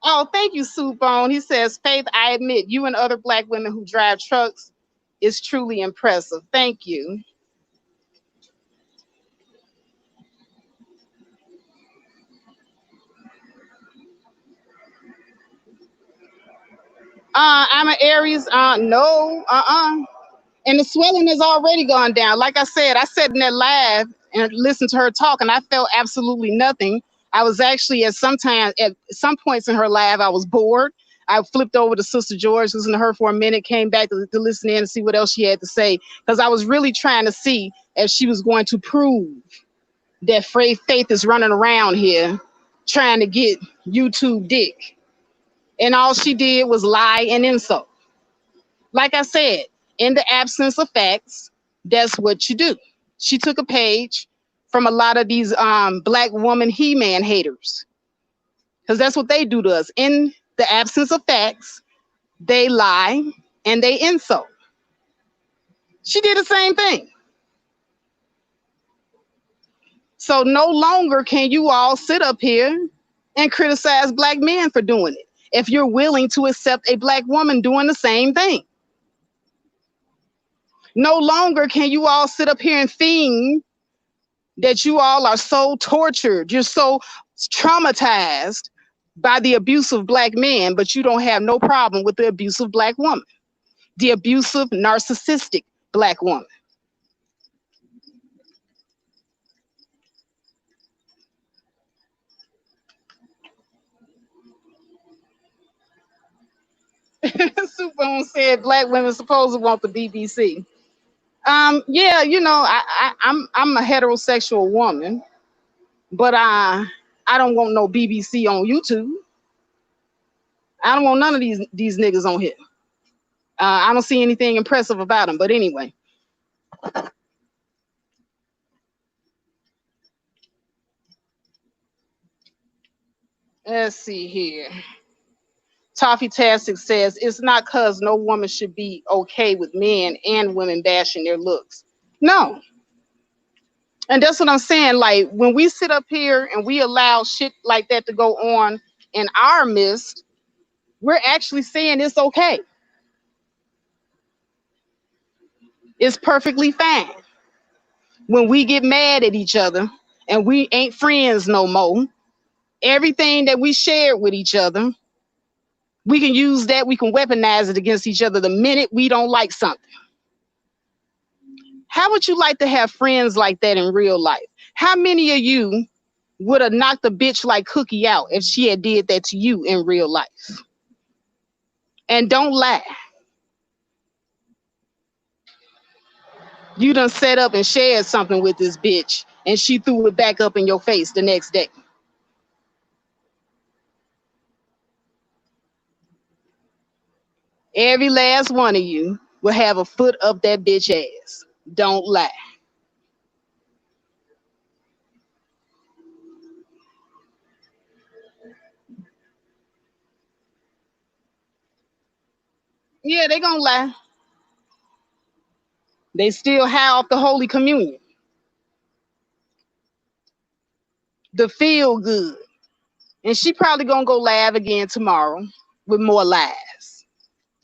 Oh, thank you, Soupbone. He says, Faith, I admit you and other Black women who drive trucks is truly impressive. Thank you. I'm an Aries. No. And the swelling has already gone down. Like I said in that live and listened to her talk, and I felt absolutely nothing. I was actually at some points in her live, I was bored. I flipped over to Sister George, listened to her for a minute, came back to listen in and see what else she had to say, because I was really trying to see if she was going to prove that Faith is running around here trying to get YouTube dick. And all she did was lie and insult. Like I said, in the absence of facts, that's what you do. She took a page from a lot of these Black woman He-Man haters, because that's what they do to us. In the absence of facts, they lie and they insult. She did the same thing. So no longer can you all sit up here and criticize Black men for doing it if you're willing to accept a Black woman doing the same thing. No longer can you all sit up here and think that you all are so tortured, you're so traumatized by the abuse of Black men, but you don't have no problem with the abusive Black woman, the abusive, narcissistic Black woman. Soupbone said Black women supposed to want the BBC. Yeah, you know, I'm a heterosexual woman, but I don't want no BBC on YouTube. I don't want none of these niggas on here. I don't see anything impressive about them. But anyway, let's see here. Toffee Tastic says it's not cause no woman should be okay with men and women bashing their looks. No. And that's what I'm saying. Like, when we sit up here and we allow shit like that to go on in our midst, we're actually saying it's okay. It's perfectly fine. When we get mad at each other and we ain't friends no more, everything that we shared with each other, we can use that, we can weaponize it against each other the minute we don't like something. How would you like to have friends like that in real life? How many of you would have knocked a bitch like Cookie out if she had did that to you in real life? And don't lie. You done set up and shared something with this bitch and she threw it back up in your face the next day. Every last one of you will have a foot up that bitch ass. Don't lie. Yeah, they gonna lie. They still high off the Holy Communion. The feel good. And she probably gonna go live again tomorrow with more lies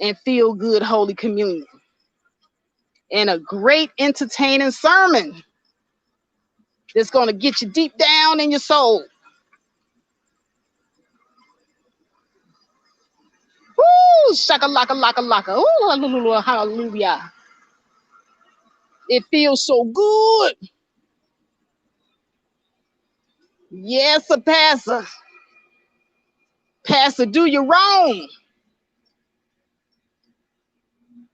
and feel good Holy Communion and a great entertaining sermon that's gonna get you deep down in your soul. Woo! Shaka laka laka laka. Ooh, hallelujah, hallelujah. It feels so good. Yes, a pastor. Pastor, do you wrong.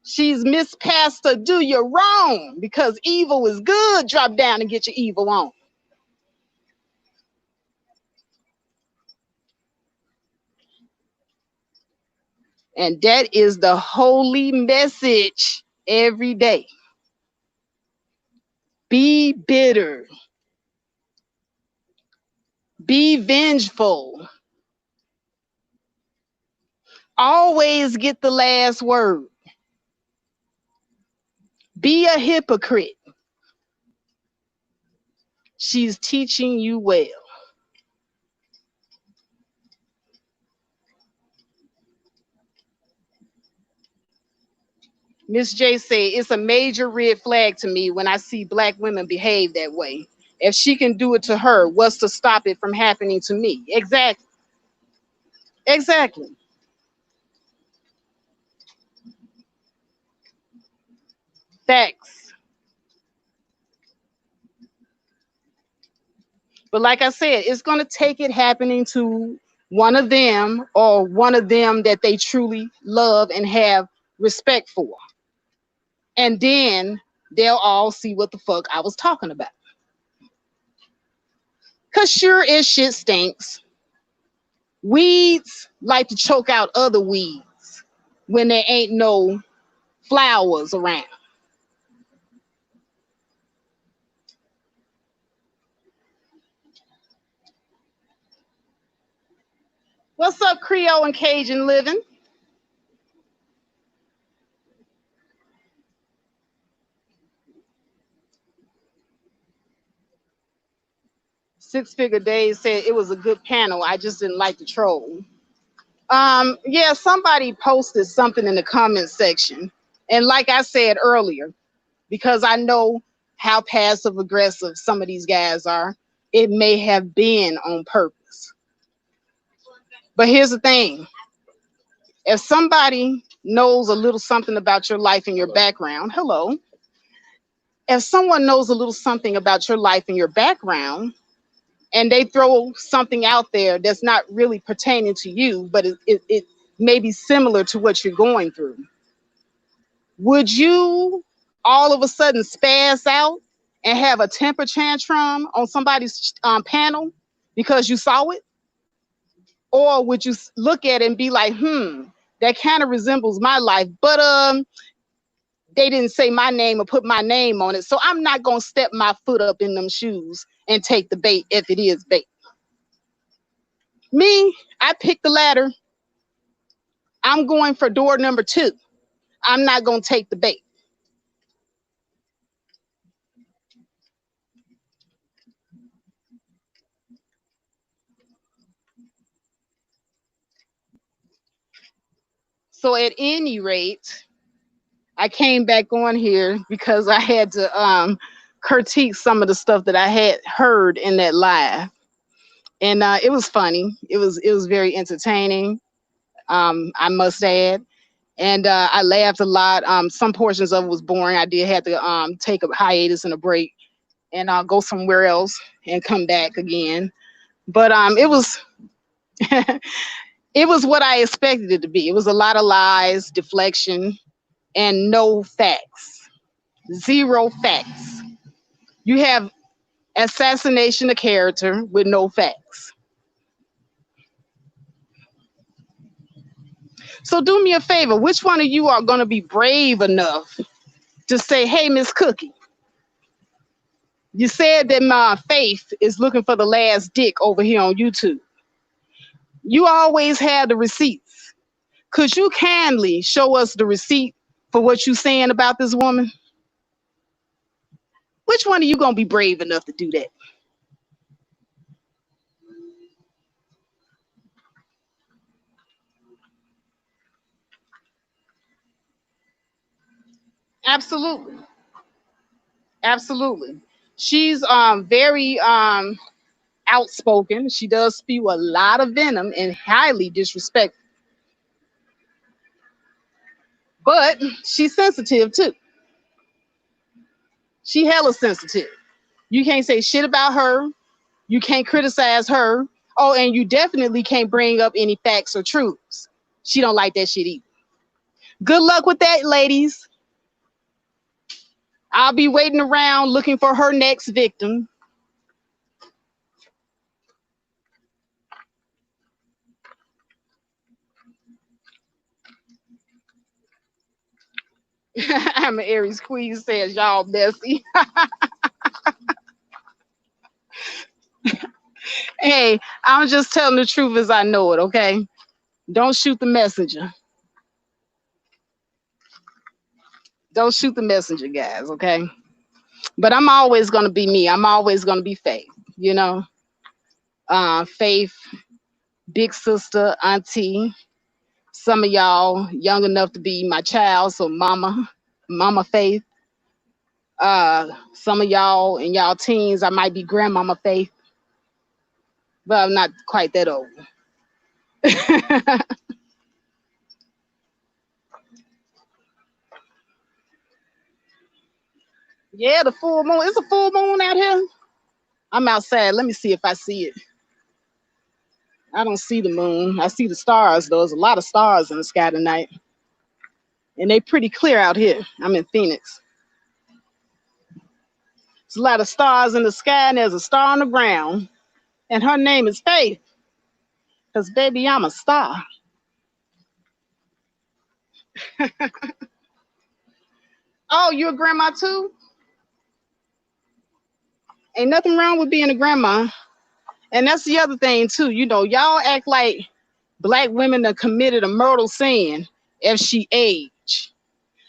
She's Miss Pastor, do you wrong, because evil is good. Drop down and get your evil on. And that is the holy message every day. Be bitter. Be vengeful. Always get the last word. Be a hypocrite. She's teaching you well. Miss J said, it's a major red flag to me when I see Black women behave that way. If she can do it to her, what's to stop it from happening to me? Exactly. Exactly. Facts. But like I said, it's going to take it happening to one of them or one of them that they truly love and have respect for. And then they'll all see what the fuck I was talking about. Because sure as shit stinks, weeds like to choke out other weeds when there ain't no flowers around. What's up, Creole and Cajun living? Six Figure Days said it was a good panel. I just didn't like the troll. Yeah, somebody posted something in the comment section. And like I said earlier, because I know how passive aggressive some of these guys are, it may have been on purpose. But here's the thing. If somebody knows a little something about your life and your background, hello. If someone knows a little something about your life and your background, and they throw something out there that's not really pertaining to you, but it may be similar to what you're going through, would you all of a sudden spaz out and have a temper tantrum on somebody's panel because you saw it? Or would you look at it and be like, that kind of resembles my life, but they didn't say my name or put my name on it, so I'm not going to step my foot up in them shoes and take the bait if it is bait. Me, I picked the ladder. I'm going for door number 2. I'm not going to take the bait. So at any rate, I came back on here because I had to critique some of the stuff that I had heard in that live. And it was funny. It was very entertaining, I must add. And I laughed a lot. Some portions of it was boring. I did have to take a hiatus and a break and go somewhere else and come back again. But it was it was what I expected it to be. It was a lot of lies, deflection, and no facts. Zero facts. You have assassination of character with no facts. So do me a favor. Which one of you are going to be brave enough to say, hey, Miss Cookie, you said that my Faith is looking for the last dick over here on YouTube. You always have the receipts. Could you kindly show us the receipt for what you're saying about this woman? Which one of you going to be brave enough to do that? Absolutely. Absolutely. She's very outspoken. She does spew a lot of venom and highly disrespectful. But she's sensitive too. She hella sensitive. You can't say shit about her. You can't criticize her. Oh, and you definitely can't bring up any facts or truths. She don't like that shit either. Good luck with that, ladies. I'll be waiting around looking for her next victim. I'm an Aries Queen says y'all messy. Hey, I'm just telling the truth as I know it, okay? Don't shoot the messenger. Don't shoot the messenger, guys, okay? But I'm always gonna be me. I'm always gonna be Faith, you know. Faith, big sister, auntie. Some of y'all young enough to be my child, so mama Faith. Some of y'all in y'all teens, I might be grandmama Faith, but I'm not quite that old. Yeah, the full moon. It's a full moon out here. I'm outside. Let me see if I see it. I don't see the moon. I see the stars, though. There's a lot of stars in the sky tonight. And they pretty clear out here. I'm in Phoenix. There's a lot of stars in the sky, and there's a star on the ground. And her name is Faith. Because, baby, I'm a star. Oh, you a grandma, too? Ain't nothing wrong with being a grandma. And that's the other thing, too. You know, y'all act like Black women that committed a mortal sin if she aged.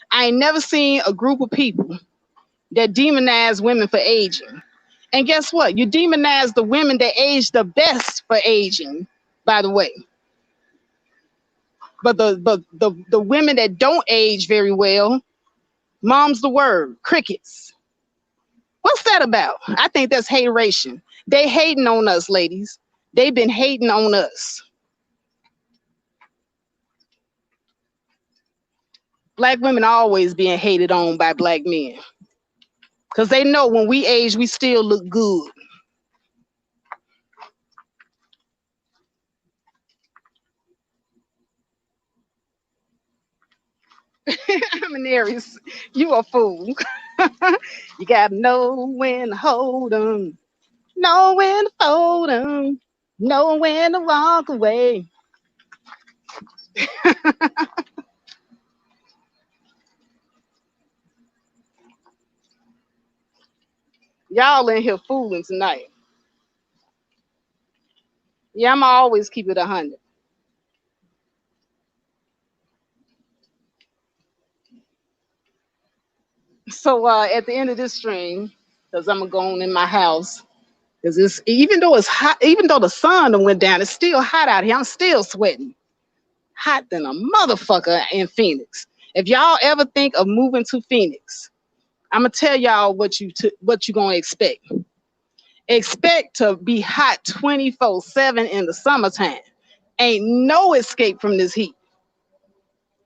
I ain't never seen a group of people that demonize women for aging. And guess what? You demonize the women that age the best for aging, by the way. But the women that don't age very well, mom's the word, crickets. What's that about? I think that's hateration. They hating on us, ladies. They've been hating on us. Black women always being hated on by Black men. Because they know when we age, we still look good. ImAnAries, you a fool. You gotta know when to hold 'em, know when to fold 'em, know when to walk away. Y'all in here fooling tonight. Yeah, I'ma always keep it 100. So at the end of this stream, because I'm gonna go on in my house, because it's even though it's hot, even though the sun done went down, it's still hot out here. I'm still sweating. Hot than a motherfucker in Phoenix. If y'all ever think of moving to Phoenix, I'm gonna tell y'all what you gonna expect. Expect to be hot 24/7 in the summertime. Ain't no escape from this heat.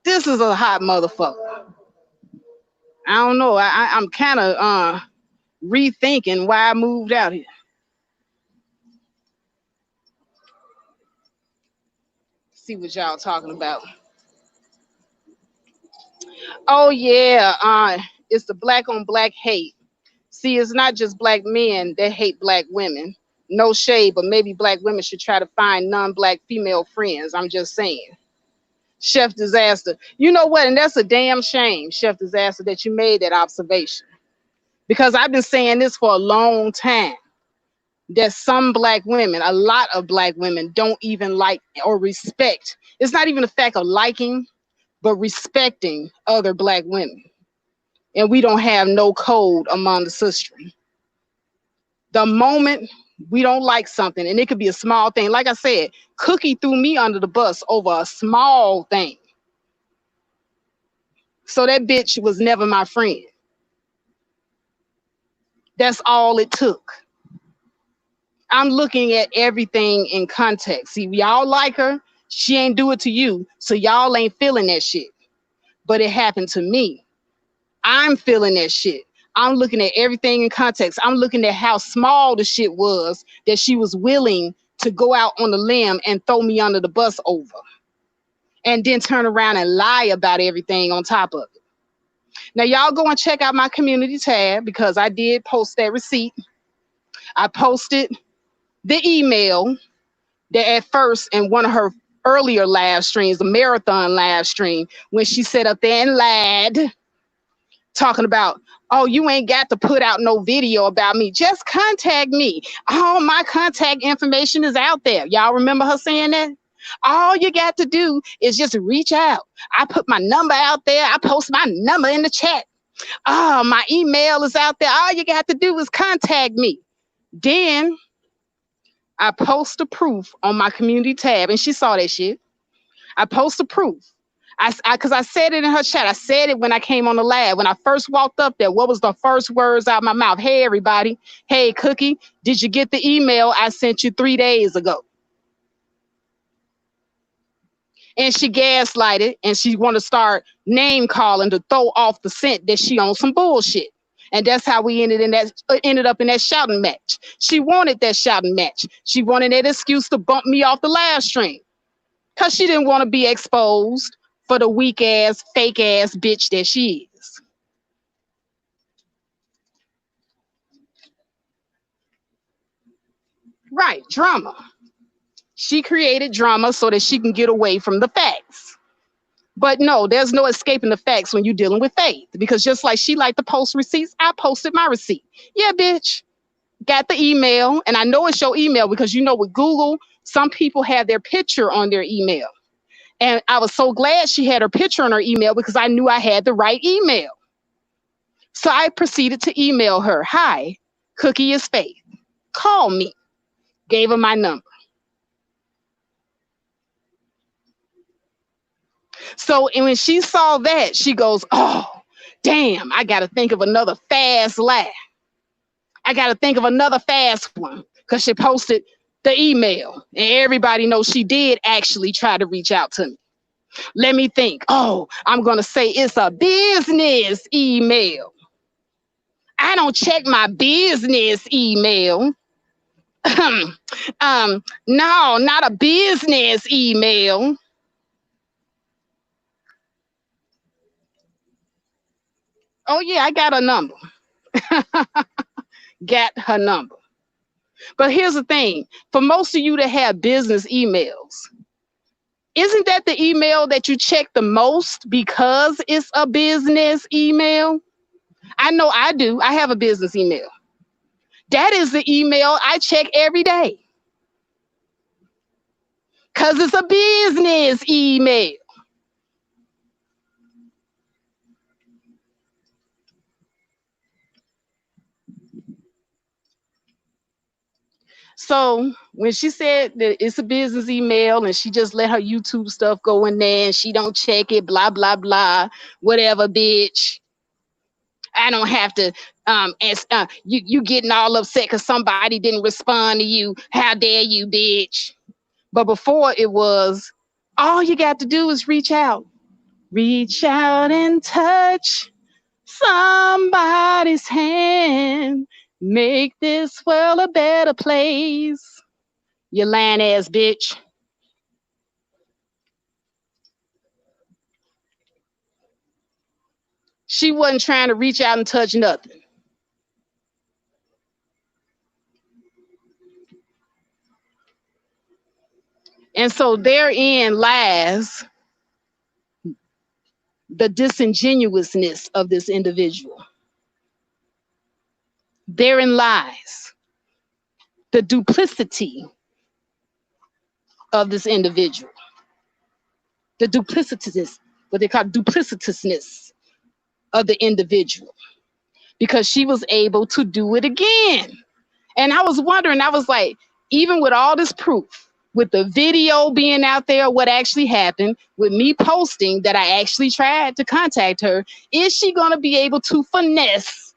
This is a hot motherfucker. I don't know. I'm kind of rethinking why I moved out here. See what y'all talking about. Oh yeah, it's the Black on Black hate. See, it's not just Black men that hate Black women. No shade, but maybe Black women should try to find non-Black female friends. I'm just saying. Chef Disaster. You know what? And that's a damn shame, Chef Disaster, that you made that observation. Because I've been saying this for a long time. That some Black women, a lot of Black women, don't even like or respect. It's not even the fact of liking, but respecting other Black women. And we don't have no code among the sisterhood. The moment we don't like something, and it could be a small thing. Like I said, Cookie threw me under the bus over a small thing. So that bitch was never my friend. That's all it took. I'm looking at everything in context. See, y'all like her. She ain't do it to you. So y'all ain't feeling that shit. But it happened to me. I'm feeling that shit. I'm looking at everything in context. I'm looking at how small the shit was that she was willing to go out on the limb and throw me under the bus over. And then turn around and lie about everything on top of it. Now, y'all go and check out my community tab because I did post that receipt. I posted the email that at first in one of her earlier live streams, the marathon live stream, when she sat up there and lied, talking about, oh, you ain't got to put out no video about me. Just contact me. All my contact information is out there. Y'all remember her saying that? All you got to do is just reach out. I put my number out there. I post my number in the chat. Oh, my email is out there. All you got to do is contact me. Then I post the proof on my community tab, and she saw that shit. I post the proof. Because I said it in her chat. I said it when I came on the lab. When I first walked up there, what was the first words out of my mouth? Hey, everybody. Hey, Cookie, did you get the email I sent you 3 days ago? And she gaslighted, and she want to start name calling to throw off the scent that she on some bullshit. And that's how we ended up in that shouting match. She wanted that shouting match. She wanted that excuse to bump me off the live stream because she didn't want to be exposed for the weak ass, fake ass bitch that she is. Right, drama. She created drama so that she can get away from the facts. But no, there's no escaping the facts when you're dealing with Faith, because just like she liked to post receipts, I posted my receipt. Yeah, bitch. Got the email, and I know it's your email because you know with Google, some people have their picture on their email. And I was so glad she had her picture on her email because I knew I had the right email. So I proceeded to email her, hi, Cookie is Faith. Call me. Gave her my number. So and when she saw that, she goes, oh, damn, I got to think of another fast laugh. I got to think of another fast one because she posted the email. And everybody knows she did actually try to reach out to me. Let me think. Oh, I'm going to say it's a business email. I don't check my business email. No, not a business email. Oh, yeah, I got a number. Got her number. But here's the thing. For most of you that have business emails, isn't that the email that you check the most because it's a business email? I know I do. I have a business email. That is the email I check every day because it's a business email. So when she said that it's a business email and she just let her YouTube stuff go in there and she don't check it, blah, blah, blah, whatever, bitch. I don't have to you getting all upset because somebody didn't respond to you. How dare you, bitch? But before it was, all you got to do is reach out. Reach out and touch somebody's hand. Make this world a better place. You lying ass bitch. She wasn't trying to reach out and touch nothing. And so therein lies the disingenuousness of this individual. Therein lies the duplicity of this individual. The duplicitousness, what they call duplicitousness of the individual. Because she was able to do it again. And I was wondering, I was like, even with all this proof, with the video being out there, what actually happened, with me posting that I actually tried to contact her, is she going to be able to finesse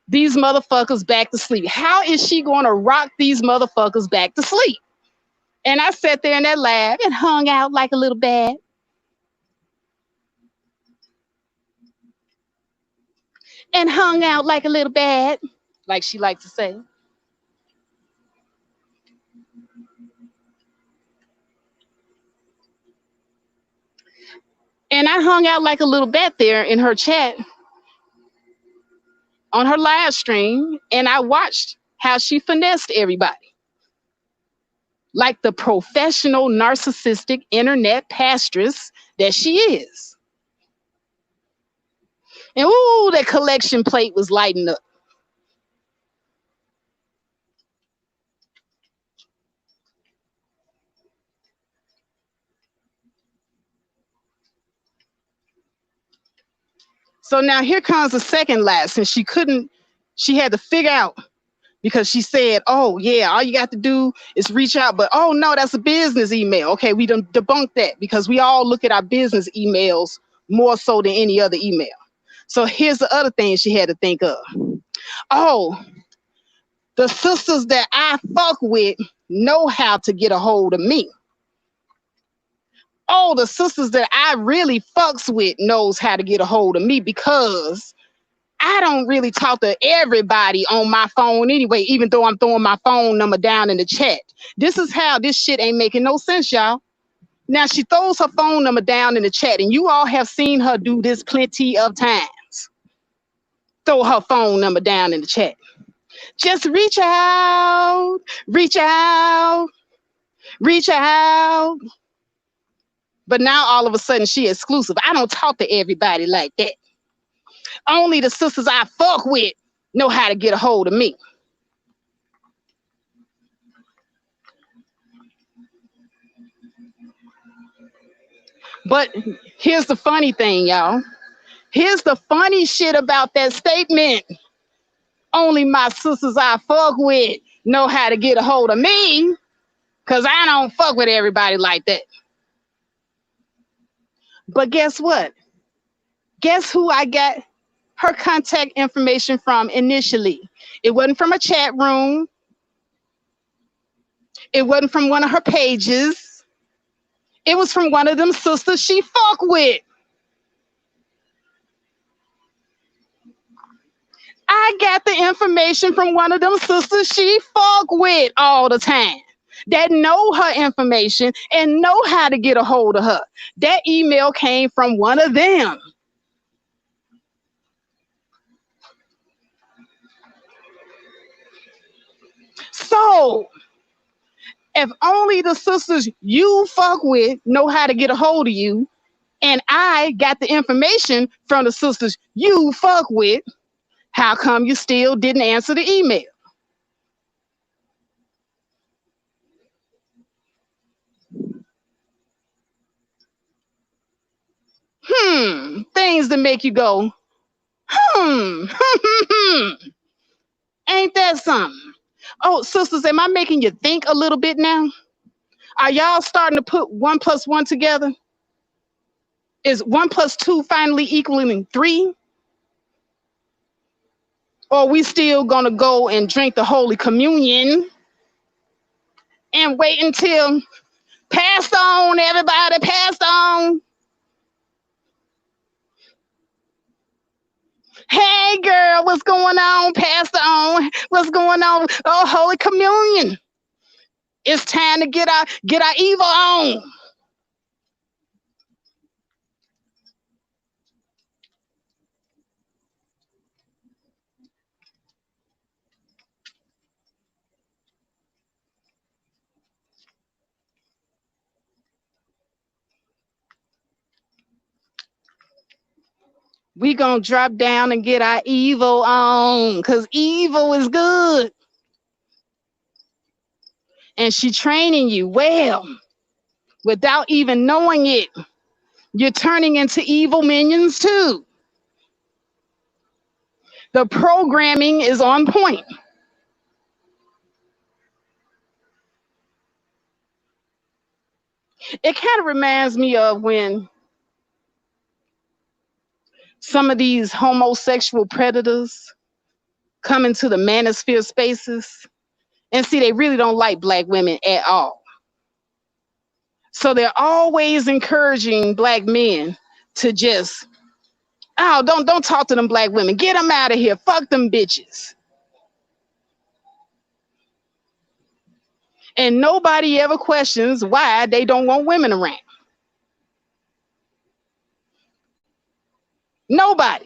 these motherfuckers back to sleep? How is she going to rock these motherfuckers back to sleep? And I sat there in that lab and hung out like a little bat. And hung out like a little bat, like she likes to say. And I hung out like a little bat there in her chat on her live stream, and I watched how she finessed everybody. Like the professional narcissistic internet pastress that she is. And ooh, that collection plate was lighting up. So now here comes the second lie, since she had to figure out, because she said, oh yeah, all you got to do is reach out. But oh no, that's a business email. Okay, we done debunked that, because we all look at our business emails more so than any other email. So here's the other thing she had to think of. Oh, the sisters that I fuck with know how to get a hold of me. Oh, the sisters that I really fucks with knows how to get a hold of me, because I don't really talk to everybody on my phone anyway, even though I'm throwing my phone number down in the chat. This is how this shit ain't making no sense, y'all. Now she throws her phone number down in the chat, and you all have seen her do this plenty of times. Throw her phone number down in the chat. Just reach out, reach out, reach out. But now all of a sudden she exclusive. I don't talk to everybody like that. Only the sisters I fuck with know how to get a hold of me. But here's the funny thing, y'all. Here's the funny shit about that statement. Only my sisters I fuck with know how to get a hold of me, because I don't fuck with everybody like that. But guess what? Guess who I got her contact information from initially? It wasn't from a chat room. It wasn't from one of her pages. It was from one of them sisters she fuck with. I got the information from one of them sisters she fuck with all the time, that know her information and know how to get a hold of her. That email came from one of them. So if only the sisters you fuck with know how to get a hold of you, and I got the information from the sisters you fuck with, how come you still didn't answer the email? Things that make you go, ain't that something? Oh, sisters, am I making you think a little bit now? Are y'all starting to put 1 + 1 together? Is 1 + 2 finally equaling 3? Or are we still gonna go and drink the Holy Communion and wait until passed on, everybody passed on? Hey girl, what's going on? Passed on. What's going on? Oh, Holy Communion. It's time to get our evil on. We gonna drop down and get our evil on, because evil is good. And she training you well without even knowing it. You're turning into evil minions too. The programming is on point. It kind of reminds me of when some of these homosexual predators come into the manosphere spaces, and see, they really don't like Black women at all. So they're always encouraging Black men to just, oh, don't talk to them Black women. Get them out of here. Fuck them bitches. And nobody ever questions why they don't want women around. Nobody.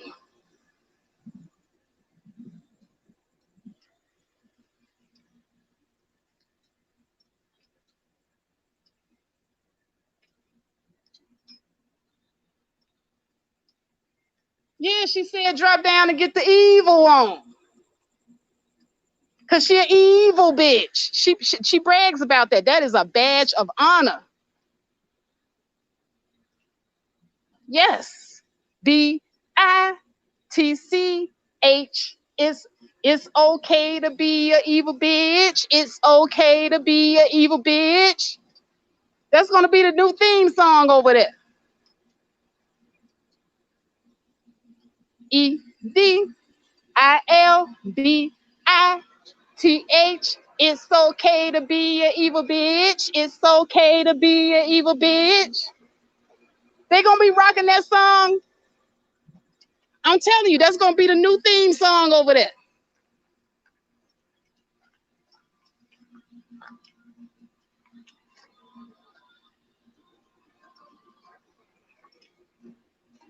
Yeah, she said drop down and get the evil on. Because she an evil bitch. She brags about that. That is a badge of honor. Yes. B-I-G-G. It's okay to be an evil bitch. It's okay to be an evil bitch. That's gonna be the new theme song over there. EVILBITH. It's okay to be an evil bitch. It's okay to be an evil bitch. They gonna be rocking that song. I'm telling you, that's gonna be the new theme song over there.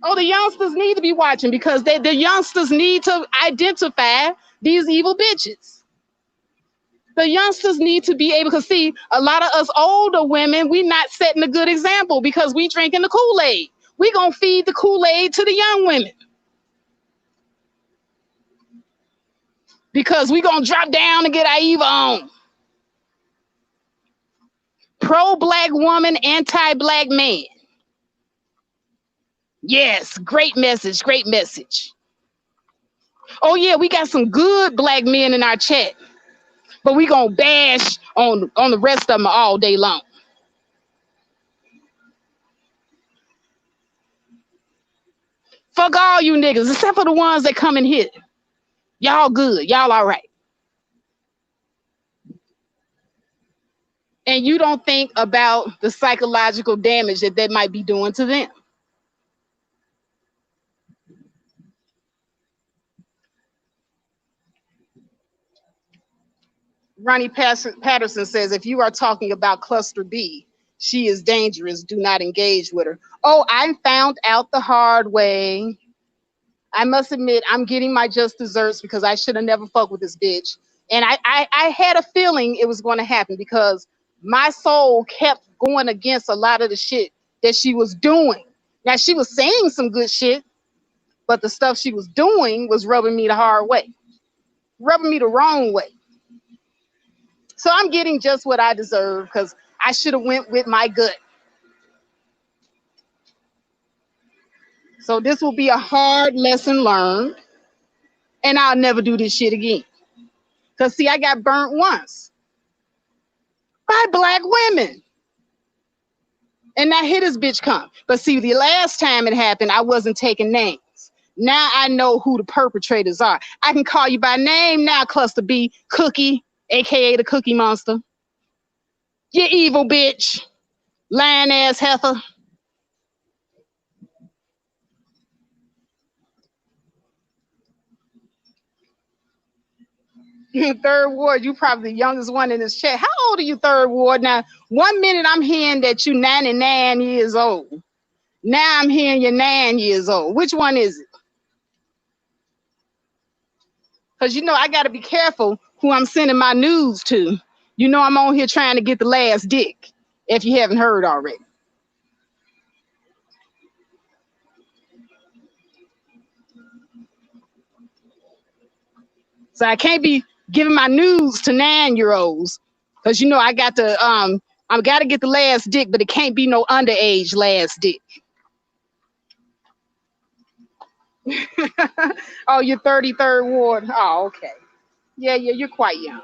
Oh, the youngsters need to be watching because the youngsters need to identify these evil bitches. The youngsters need to be able to see a lot of us older women, we not setting a good example because we drinking the Kool-Aid. We gonna feed the Kool-Aid to the young women. Because we gonna drop down and get our Eva on. Pro-black woman, anti-black man. Yes, great message, great message. Oh yeah, we got some good black men in our chat, but we gonna bash on the rest of them all day long. Fuck all you niggas, except for the ones that come in here. Y'all good, y'all all right. And you don't think about the psychological damage that might be doing to them. Ronnie Patterson says, if you are talking about cluster B, she is dangerous. Do not engage with her. Oh, I found out the hard way. I must admit, I'm getting my just desserts because I should have never fucked with this bitch. And I had a feeling it was going to happen because my soul kept going against a lot of the shit that she was doing. Now, she was saying some good shit, but the stuff she was doing was rubbing me the hard way, rubbing me the wrong way. So I'm getting just what I deserve because I should have went with my gut. So this will be a hard lesson learned, and I'll never do this shit again. Because, see, I got burnt once by black women. And now here this bitch come. But see, the last time it happened, I wasn't taking names. Now I know who the perpetrators are. I can call you by name now, Cluster B, Cookie, a.k.a. the Cookie Monster. You evil bitch. Lying ass heifer. Third Ward, you probably the youngest one in this chat. How old are you, Third Ward? Now, 1 minute I'm hearing that you 99 years old. Now I'm hearing you're 9 years old. Which one is it? Because, you know, I got to be careful who I'm sending my news to. You know, I'm on here trying to get the last dick, if you haven't heard already. So I can't be giving my news to 9-year-olds because, you know, I got to get the last dick, but it can't be no underage last dick. Oh, you're 33rd Ward. Oh, okay. Yeah, you're quite young.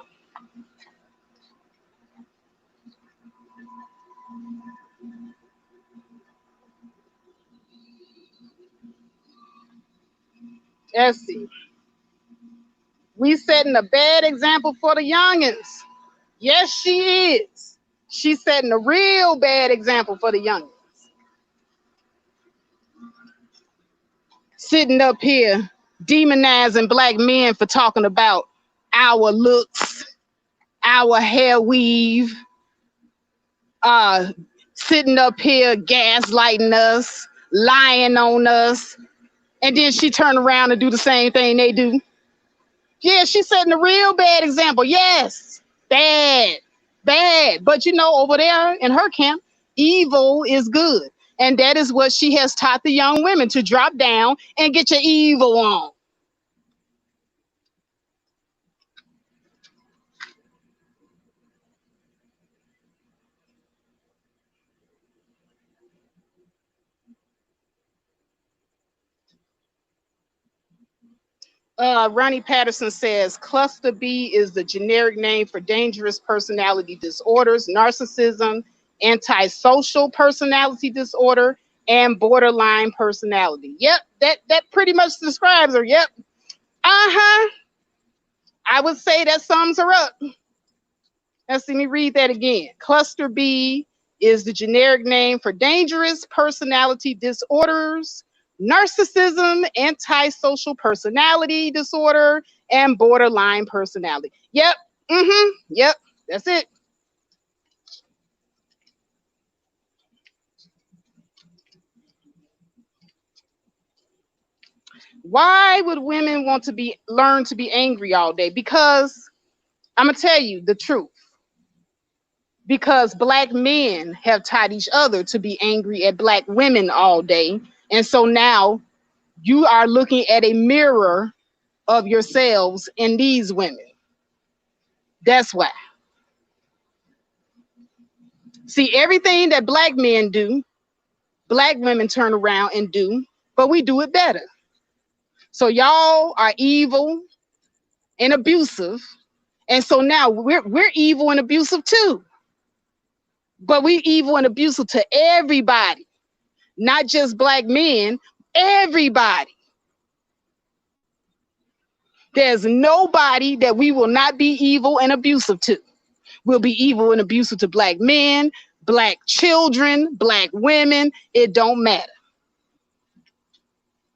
Let's see. We setting a bad example for the youngins. Yes, she is. She's setting a real bad example for the youngins. Sitting up here demonizing black men for talking about our looks, our hair weave, sitting up here gaslighting us, lying on us, and then she turn around and do the same thing they do. Yeah, she's setting a real bad example. Yes, bad, bad. But you know, over there in her camp, evil is good. And that is what she has taught the young women, to drop down and get your evil on. Ronnie Patterson says cluster B is the generic name for dangerous personality disorders, narcissism, antisocial personality disorder, and borderline personality. Yep, that pretty much describes her. Yep. Uh-huh. I would say that sums her up. Let's see me read that again. Cluster B is the generic name for dangerous personality disorders, narcissism, antisocial personality disorder, and borderline personality. Yep. Mm-hmm. Yep. That's it. Why would women want to learn to be angry all day? Because I'm gonna tell you the truth. Because black men have taught each other to be angry at black women all day. And so now you are looking at a mirror of yourselves in these women. That's why. See, everything that black men do, black women turn around and do, but we do it better. So y'all are evil and abusive. And so now we're evil and abusive too. But we evil and abusive to everybody, not just black men, everybody. There's nobody that we will not be evil and abusive to. We'll be evil and abusive to black men, black children, black women. It don't matter.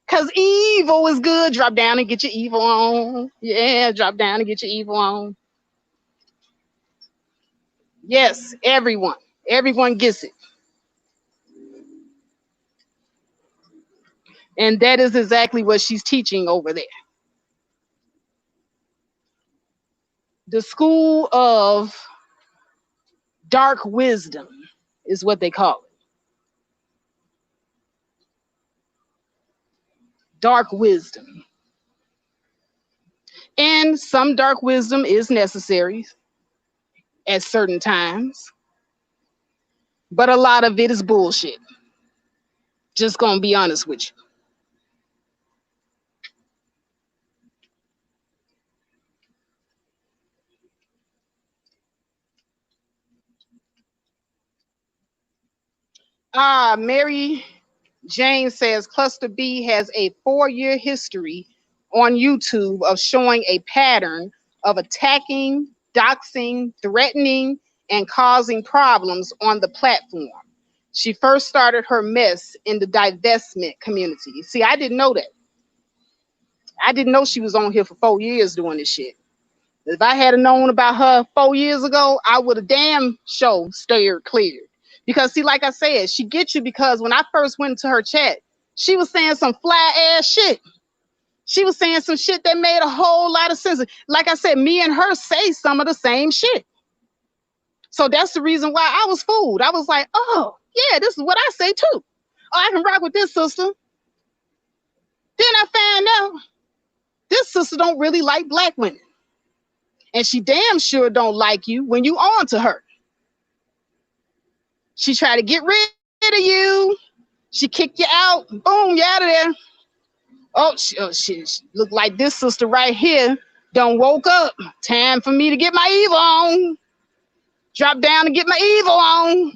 Because evil is good. Drop down and get your evil on. Yeah, drop down and get your evil on. Yes, everyone. Everyone gets it. And that is exactly what she's teaching over there. The school of dark wisdom is what they call it. Dark wisdom. And some dark wisdom is necessary at certain times, but a lot of it is bullshit. Just gonna be honest with you. Mary Jane says Cluster B has a 4-year history on YouTube of showing a pattern of attacking, doxing, threatening, and causing problems on the platform. She first started her mess in the divestment community. See, I didn't know that. I didn't know she was on here for 4 years doing this shit. If I had known about her 4 years ago, I would have damn sure steered clear. Because see, like I said, she gets you because when I first went into her chat, she was saying some fly ass shit. She was saying some shit that made a whole lot of sense. Like I said, me and her say some of the same shit. So that's the reason why I was fooled. I was like, oh, yeah, this is what I say too. Oh, I can rock with this sister. Then I found out this sister don't really like black women. And she damn sure don't like you when you on to her. She tried to get rid of you. She kicked you out. Boom, you out of there. Oh, she look like this sister right here done woke up. Time for me to get my evil on. Drop down and get my evil on.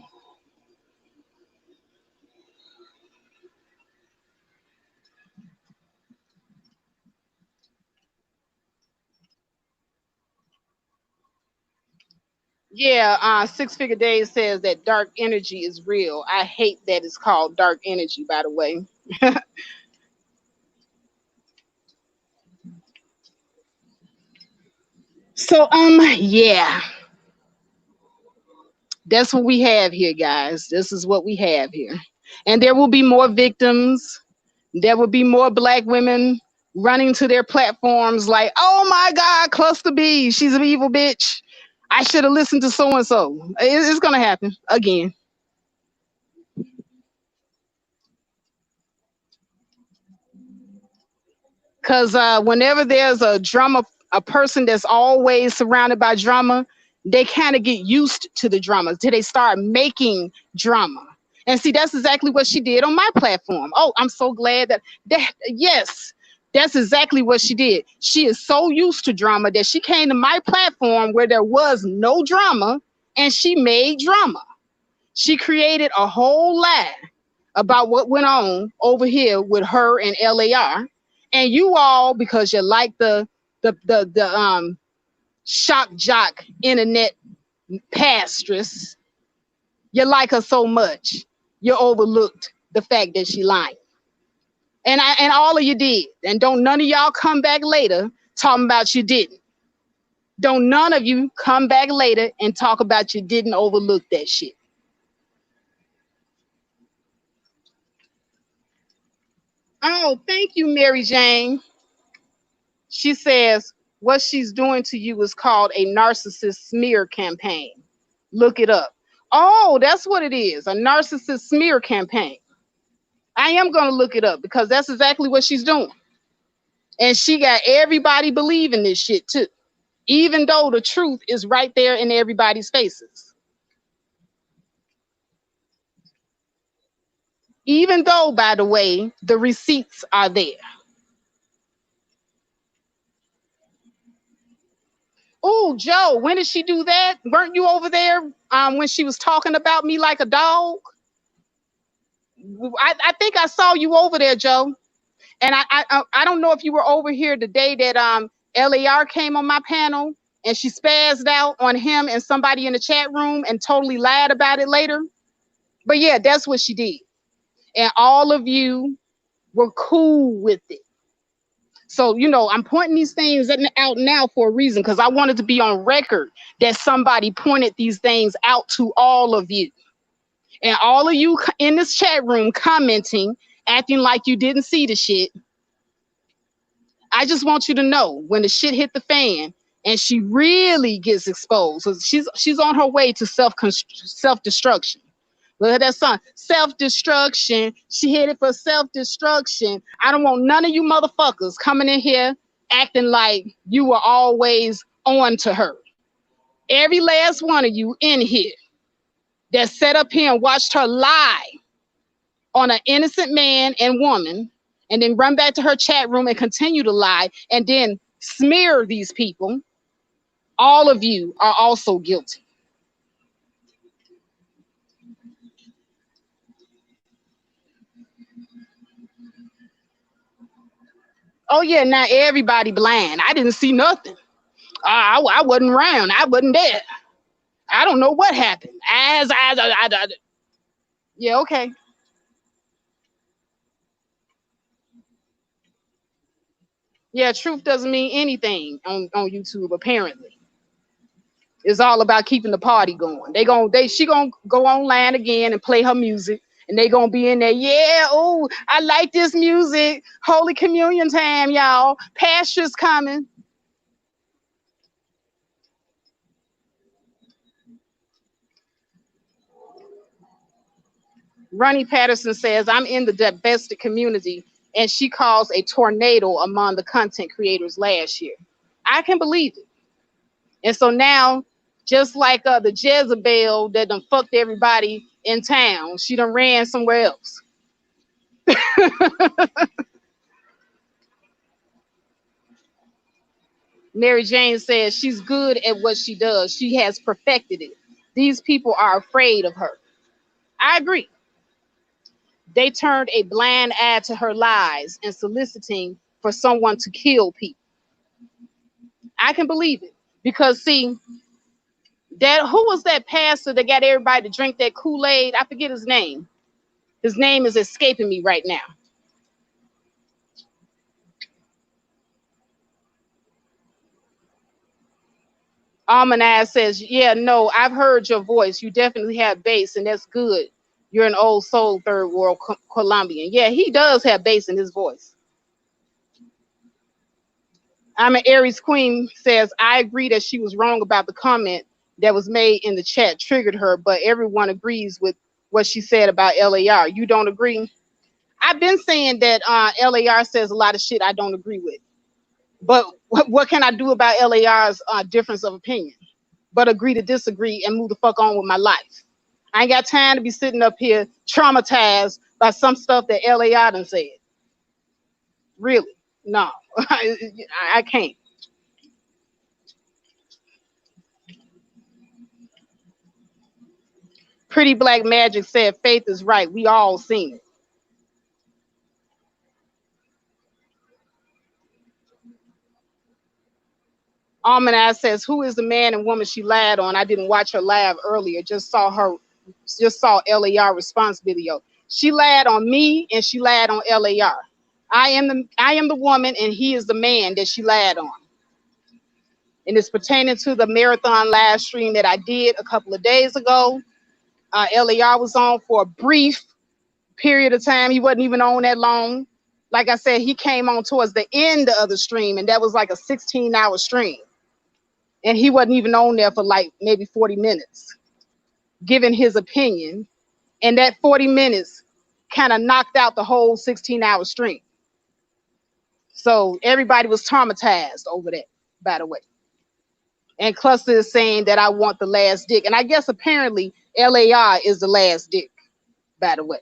Yeah, Six Figure Days says that dark energy is real. I hate that it's called dark energy, by the way. So, yeah. That's what we have here, guys. This is what we have here. And there will be more victims. There will be more black women running to their platforms like, oh my God, Cluster B, she's an evil bitch. I should have listened to so-and-so. It's going to happen again. Because whenever there's a drama, a person that's always surrounded by drama, they kind of get used to the drama till they start making drama. And see, that's exactly what she did on my platform. Oh, I'm so glad that yes, That's exactly what she did. She is so used to drama that she came to my platform where there was no drama, and she made drama. She created a whole lie about what went on over here with her and LAR. And you all, because you like the shock jock internet pastress, you like her so much, you overlooked the fact that she lying. And all of you did. And don't none of y'all come back later talking about you didn't. Don't none of you come back later and talk about you didn't overlook that shit. Oh, thank you, Mary Jane. She says, what she's doing to you is called a narcissist smear campaign. Look it up. Oh, that's what it is, a narcissist smear campaign. I am going to look it up because that's exactly what she's doing. And she got everybody believing this shit too, even though the truth is right there in everybody's faces. Even though, by the way, the receipts are there. Oh, Joe, when did she do that? Weren't you over there when she was talking about me like a dog? I think I saw you over there, Joe. And I don't know if you were over here the day that LAR came on my panel and she spazzed out on him and somebody in the chat room and totally lied about it later. But yeah, that's what she did. And all of you were cool with it. So, you know, I'm pointing these things out now for a reason, because I wanted to be on record that somebody pointed these things out to all of you. And all of you in this chat room commenting, acting like you didn't see the shit. I just want you to know when the shit hit the fan and she really gets exposed. So she's on her way to self-destruction. Look at that song, self-destruction. She headed for self-destruction. I don't want none of you motherfuckers coming in here acting like you were always on to her. Every last one of you in here that sat up here and watched her lie on an innocent man and woman, and then run back to her chat room and continue to lie and then smear these people, all of you are also guilty. Oh yeah, now everybody blind. I didn't see nothing. I wasn't around. I wasn't there. I don't know what happened. Yeah, okay. Yeah, truth doesn't mean anything on YouTube, apparently. It's all about keeping the party going. She gonna go online again and play her music, and they gonna be in there. Yeah, oh, I like this music. Holy Communion time, y'all. Pastor's coming. Ronnie Patterson says, I'm in the divested community, and she caused a tornado among the content creators last year. I can believe it. And so now, just like the Jezebel that done fucked everybody in town, she done ran somewhere else. Mary Jane says she's good at what she does. She has perfected it. These people are afraid of her. I agree. They turned a blind eye to her lies and soliciting for someone to kill people. I can believe it. Because see, who was that pastor that got everybody to drink that Kool-Aid? I forget his name. His name is escaping me right now. ImAnAries says, yeah, no, I've heard your voice. You definitely have bass, and that's good. You're an old soul third world Colombian. Yeah, he does have bass in his voice. ImAnAries Queen says, I agree that she was wrong about the comment that was made in the chat, triggered her, but everyone agrees with what she said about LAR. You don't agree? I've been saying that LAR says a lot of shit I don't agree with. But what can I do about LAR's difference of opinion? But agree to disagree and move the fuck on with my life. I ain't got time to be sitting up here traumatized by some stuff that LAR done said. Really. No, I can't. Pretty Black Magic said Faith is right. We all seen it. ImAnAries says, who is the man and woman she lied on? I didn't watch her live earlier. Just saw LAR response video. She lied on me and she lied on LAR. I am the woman and he is the man that she lied on. And it's pertaining to the marathon live stream that I did a couple of days ago. LAR was on for a brief period of time. He wasn't even on that long. Like I said, he came on towards the end of the stream, and that was like a 16-hour stream. And he wasn't even on there for like maybe 40 minutes, giving his opinion. And that 40 minutes kind of knocked out the whole 16-hour stream. So everybody was traumatized over that, by the way. And Cluster is saying that I want the last dick. And I guess apparently LAR is the last dick, by the way.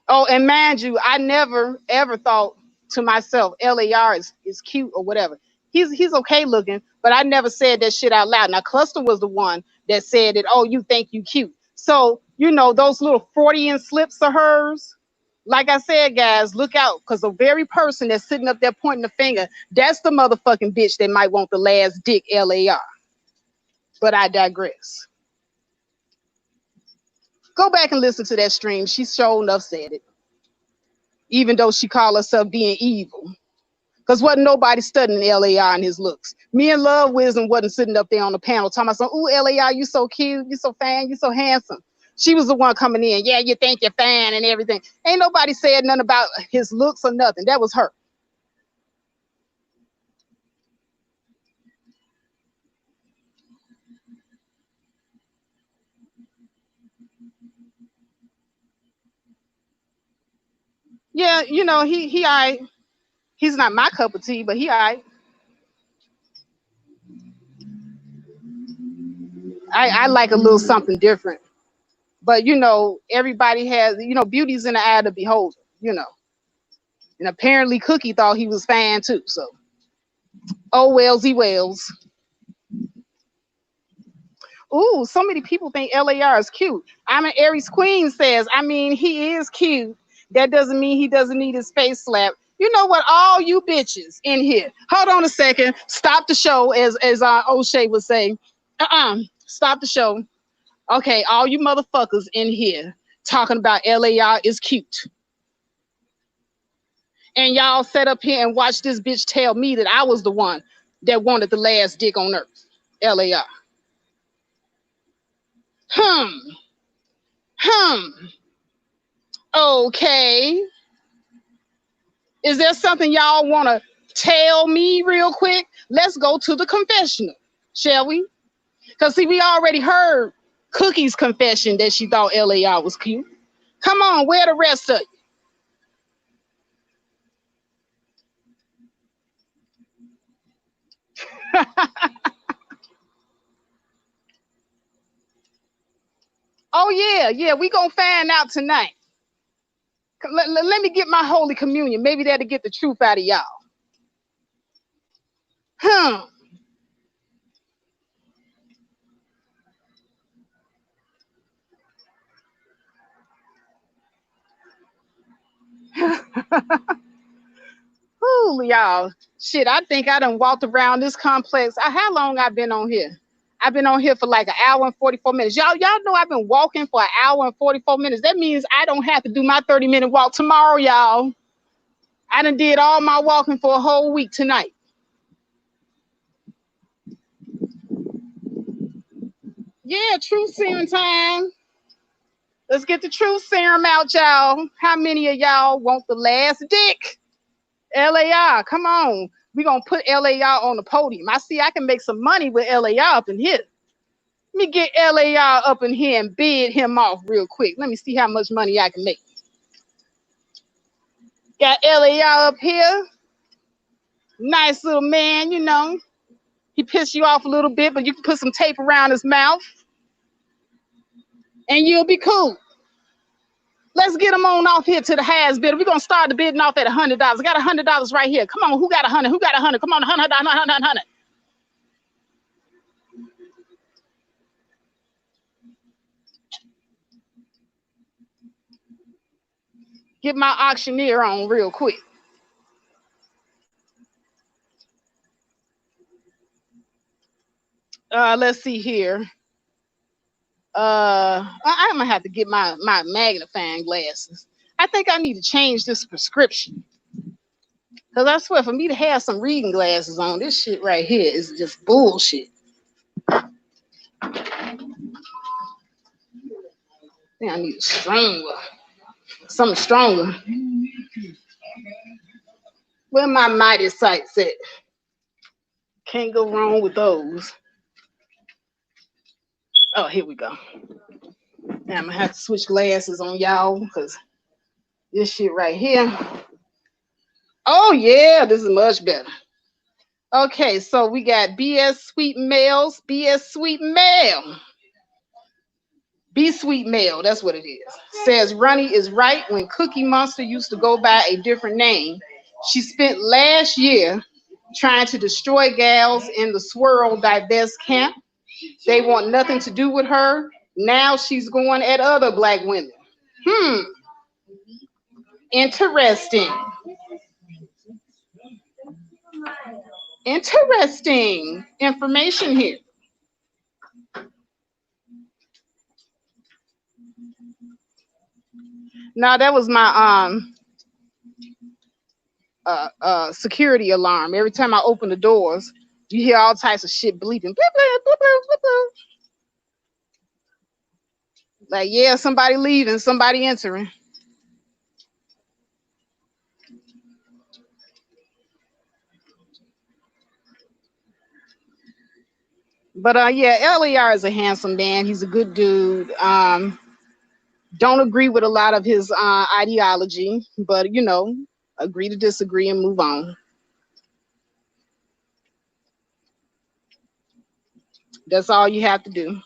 Oh, and mind you, I never ever thought to myself, LAR is cute or whatever. He's okay looking, but I never said that shit out loud. Now, Cluster was the one that said it, oh, you think you cute. So, you know, those little Freudian slips of hers, like I said, guys, look out, because the very person that's sitting up there pointing the finger, that's the motherfucking bitch that might want the last dick, LAR. But I digress. Go back and listen to that stream. She sure enough said it. Even though she called herself being evil. Because wasn't nobody studying LAR and his looks. Me and Love Wisdom wasn't sitting up there on the panel talking about, ooh, LAR, you so cute, you so fine, you so handsome. She was the one coming in, yeah, you think you're fine and everything. Ain't nobody said nothing about his looks or nothing. That was her. Yeah, you know, he all right. He's not my cup of tea, but he all right. I like a little something different. But, you know, everybody has, you know, beauty's in the eye of the beholder, you know. And apparently Cookie thought he was fine too, so. Oh, wellsy wells. Ooh, so many people think LAR is cute. ImAnAries Queen says, I mean, he is cute. That doesn't mean he doesn't need his face slapped. You know what? All you bitches in here. Hold on a second. Stop the show, as O'Shea would say. Stop the show. Okay, all you motherfuckers in here talking about LAR is cute. And y'all sat up here and watched this bitch tell me that I was the one that wanted the last dick on earth. LAR. Hmm. Okay. Is there something y'all want to tell me real quick? Let's go to the confessional, shall we? Because, see, we already heard Cookie's confession that she thought LAR was cute. Come on, where the rest of you? Oh, yeah, we going to find out tonight. Let me get my Holy Communion. Maybe that'll get the truth out of y'all. Hmm. Ooh, y'all. Shit, I think I done walked around this complex. How long I been on here? I've been on here for like an hour and 44 minutes. Y'all know I've been walking for an hour and 44 minutes. That means I don't have to do my 30-minute walk tomorrow, y'all. I done did all my walking for a whole week tonight. Yeah, truth serum time. Let's get the truth serum out, y'all. How many of y'all want the last dick? LAR, come on. We're going to put LAR on the podium. I can make some money with LAR up in here. Let me get LAR up in here and bid him off real quick. Let me see how much money I can make. Got LAR up here. Nice little man, you know. He pissed you off a little bit, but you can put some tape around his mouth and you'll be cool. Let's get them on off here to the highest bidder. We're gonna start the bidding off at $100. I got $100 right here. Come on, who got 100? Who got 100? Come on, 100, 100, 100. Get my auctioneer on real quick. Let's see here. I'm gonna have to get my magnifying glasses. I think I need to change this prescription. Because I swear, for me to have some reading glasses on, this shit right here is just bullshit. I think I need something stronger. Where my mighty sights at? Can't go wrong with those. Oh, here we go. Now I'm gonna have to switch glasses on y'all because this shit right here. Oh yeah, this is much better. Okay, so we got BS Sweet Males, BS Sweet Male. Be Sweet Male, that's what it is. Says Ronnie is right. When Cookie Monster used to go by a different name, she spent last year trying to destroy gals in the Swirl Divest camp. They want nothing to do with her. Now she's going at other black women. Interesting. Interesting information here. Now that was my security alarm. Every time I open the doors, you hear all types of shit bleeping. Bleep, bleep, bleep, bleep, bleep. Like, yeah, somebody leaving, somebody entering. But yeah, LAR is a handsome man. He's a good dude. Don't agree with a lot of his ideology, but you know, agree to disagree and move on. That's all you have to do.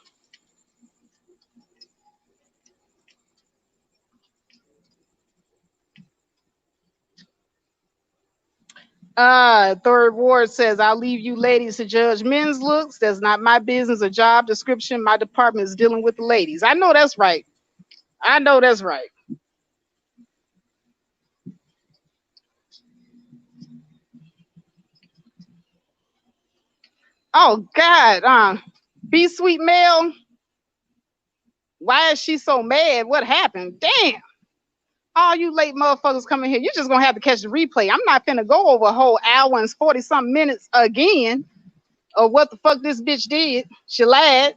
Third Ward says, I'll leave you ladies to judge men's looks. That's not my business or job description. My department is dealing with the ladies. I know that's right. I know that's right. Oh God, Be Sweet Male. Why is she so mad? What happened? Damn. All you late motherfuckers coming here, you're just gonna have to catch the replay. I'm not finna go over a whole hour and 40-something minutes again of what the fuck this bitch did. She lied,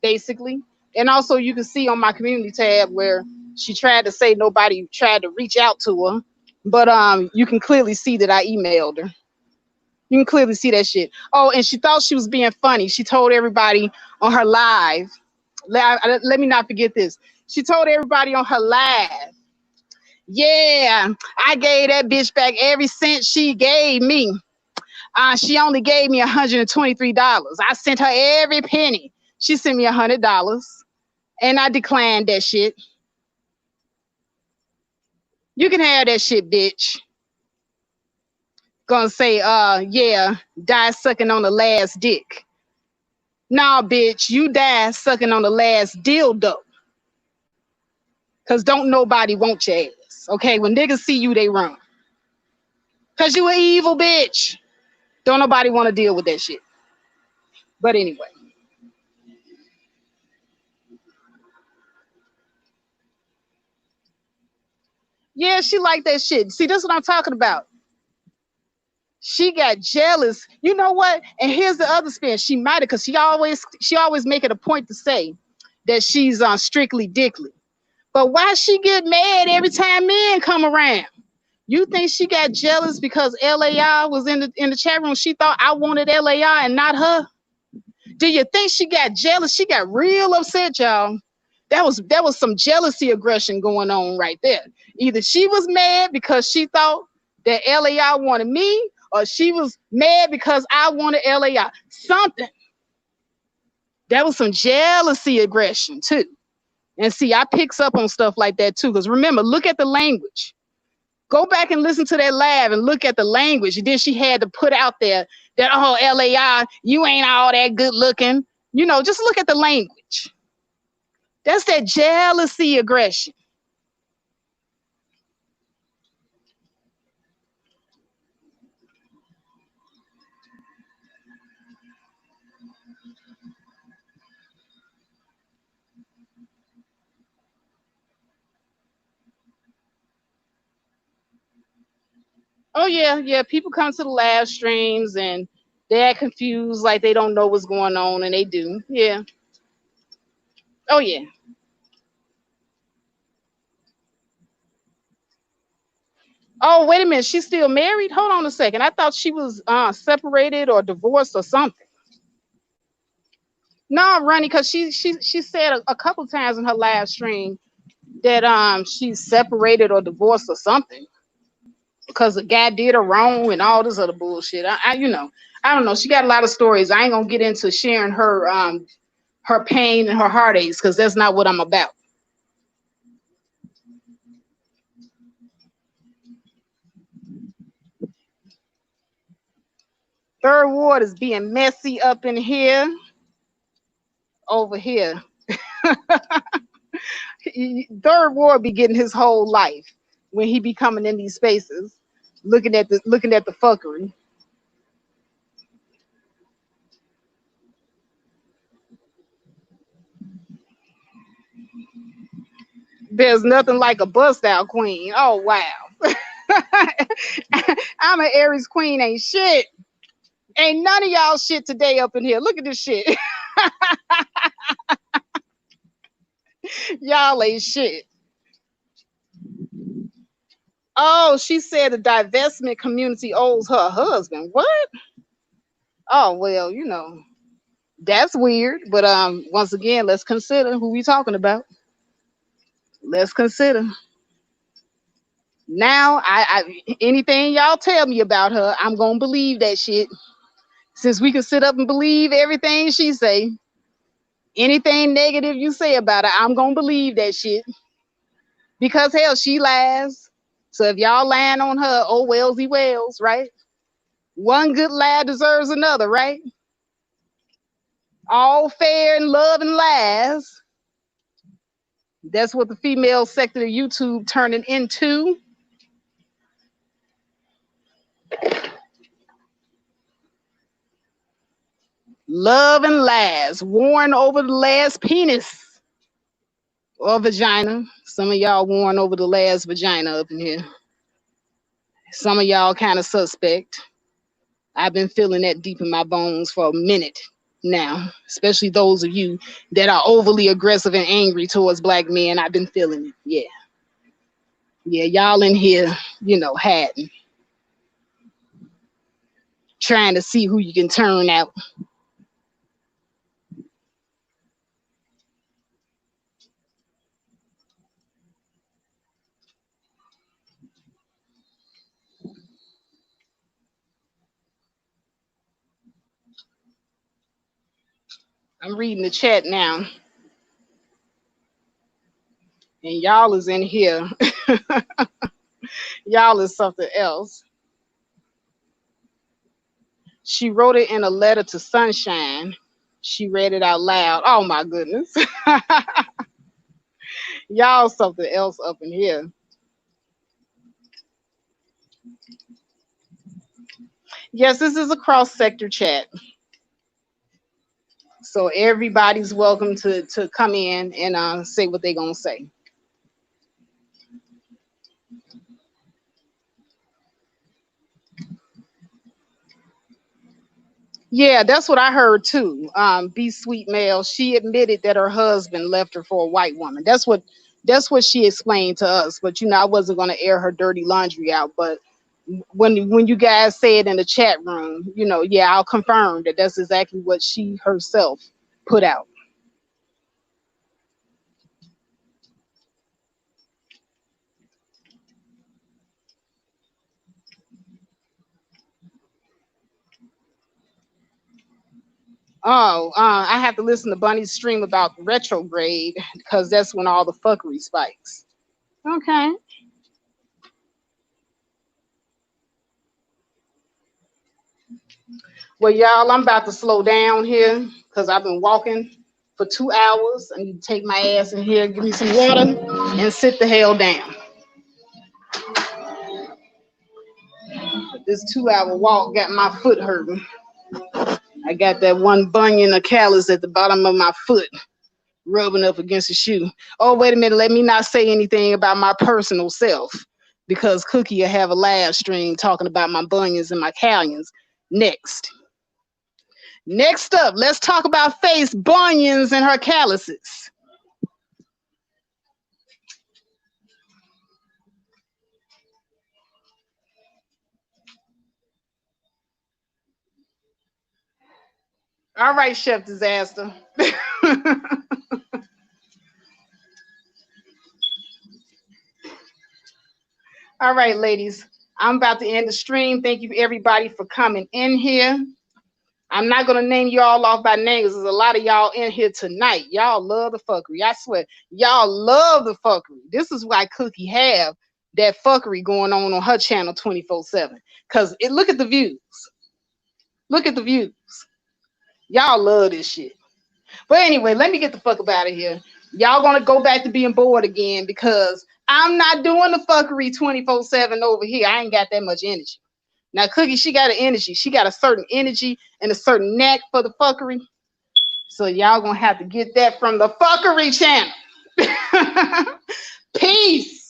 basically. And also you can see on my community tab where she tried to say nobody tried to reach out to her. But you can clearly see that I emailed her. You can clearly see that shit. Oh, and she thought she was being funny. She told everybody on her live. Let me not forget this. She told everybody on her live, yeah, I gave that bitch back every cent she gave me. She only gave me $123. I sent her every penny. She sent me $100, and I declined that shit. You can have that shit, bitch. Gonna say, yeah, die sucking on the last dick. Nah, bitch, you die sucking on the last dildo. Cause don't nobody want your ass. Okay, when niggas see you, they run. Cause you an evil bitch. Don't nobody want to deal with that shit. But anyway. Yeah, she like that shit. See, this is what I'm talking about. She got jealous. You know what? And here's the other spin. She might have, because she always make it a point to say that she's strictly dickly. But why she get mad every time men come around? You think she got jealous because LAI was in the chat room? She thought I wanted LAI and not her. Do you think she got jealous? She got real upset, y'all. That was some jealousy aggression going on right there. Either she was mad because she thought that LAI wanted me, or she was mad because I wanted LAI. Something. That was some jealousy aggression too. And see, I picks up on stuff like that too. Because remember, look at the language. Go back and listen to that live and look at the language. And then she had to put out there that, oh, LAI, you ain't all that good looking. You know, just look at the language. That's that jealousy aggression. Oh yeah, yeah. People come to the live streams and they act confused, like they don't know what's going on, and they do. Yeah. Oh yeah. Oh wait a minute, she's still married. Hold on a second. I thought she was separated or divorced or something. No, Ronnie, because she said a couple times in her live stream that she's separated or divorced or something because the guy did her wrong and all this other bullshit. You know, I don't know. She got a lot of stories. I ain't gonna get into sharing her pain and her heartaches because that's not what I'm about. Third Ward is being messy up in here, over here. Third Ward be getting his whole life when he be coming in these spaces, looking at the fuckery. There's nothing like a bust out queen. Oh wow. I'm an Aries queen, ain't shit. Ain't none of y'all shit today up in here. Look at this shit. Y'all ain't shit. Oh, she said the divestment community owes her husband. What? Oh well, you know, that's weird. But once again, let's consider who we talking about. Let's consider. Now, I anything y'all tell me about her, I'm gonna believe that shit. Since we can sit up and believe everything she say, anything negative you say about her, I'm gonna believe that shit. Because hell, she lies. So if y'all lying on her, oh wellsy wells, right? One good lie deserves another, right? All fair in love and lies. That's what the female sector of YouTube turning into. Love and lies, worn over the last penis or vagina. Some of y'all worn over the last vagina up in here. Some of y'all kind of suspect. I've been feeling that deep in my bones for a minute now, especially those of you that are overly aggressive and angry towards black men. I've been feeling it. Yeah. Yeah, y'all in here, you know, hiding, trying to see who you can turn out. I'm reading the chat now, and y'all is in here. Y'all is something else. She wrote it in a letter to Sunshine. She read it out loud. Oh my goodness. Y'all something else up in here. Yes, this is a cross sector chat. So everybody's welcome to come in and say what they're gonna say. Yeah, that's what I heard too. Be Sweet Male. She admitted that her husband left her for a white woman. That's what she explained to us. But you know, I wasn't gonna air her dirty laundry out. But when you guys say it in the chat room, you know, yeah, I'll confirm that that's exactly what she herself put out. Oh, I have to listen to Bunny's stream about retrograde because that's when all the fuckery spikes. Okay. Well, y'all, I'm about to slow down here because I've been walking for 2 hours. I need to take my ass in here, give me some water, and sit the hell down. This 2 hour walk got my foot hurting. I got that one bunion, a callus at the bottom of my foot, rubbing up against the shoe. Oh, wait a minute. Let me not say anything about my personal self because Cookie will have a live stream talking about my bunions and my calluses next. Next up, let's talk about face bunions and her calluses. All right, Chef Disaster. All right, ladies, I'm about to end the stream. Thank you everybody for coming in here. I'm not gonna name you all off by names. There's a lot of y'all in here tonight. Y'all love the fuckery. I swear, y'all love the fuckery. This is why Cookie have that fuckery going on her channel 24/7. Cause look at the views. Look at the views. Y'all love this shit. But anyway, let me get the fuck up out of here. Y'all gonna go back to being bored again because I'm not doing the fuckery 24/7 over here. I ain't got that much energy. Now, Cookie, she got an energy. She got a certain energy and a certain knack for the fuckery. So y'all gonna have to get that from the fuckery channel. Peace.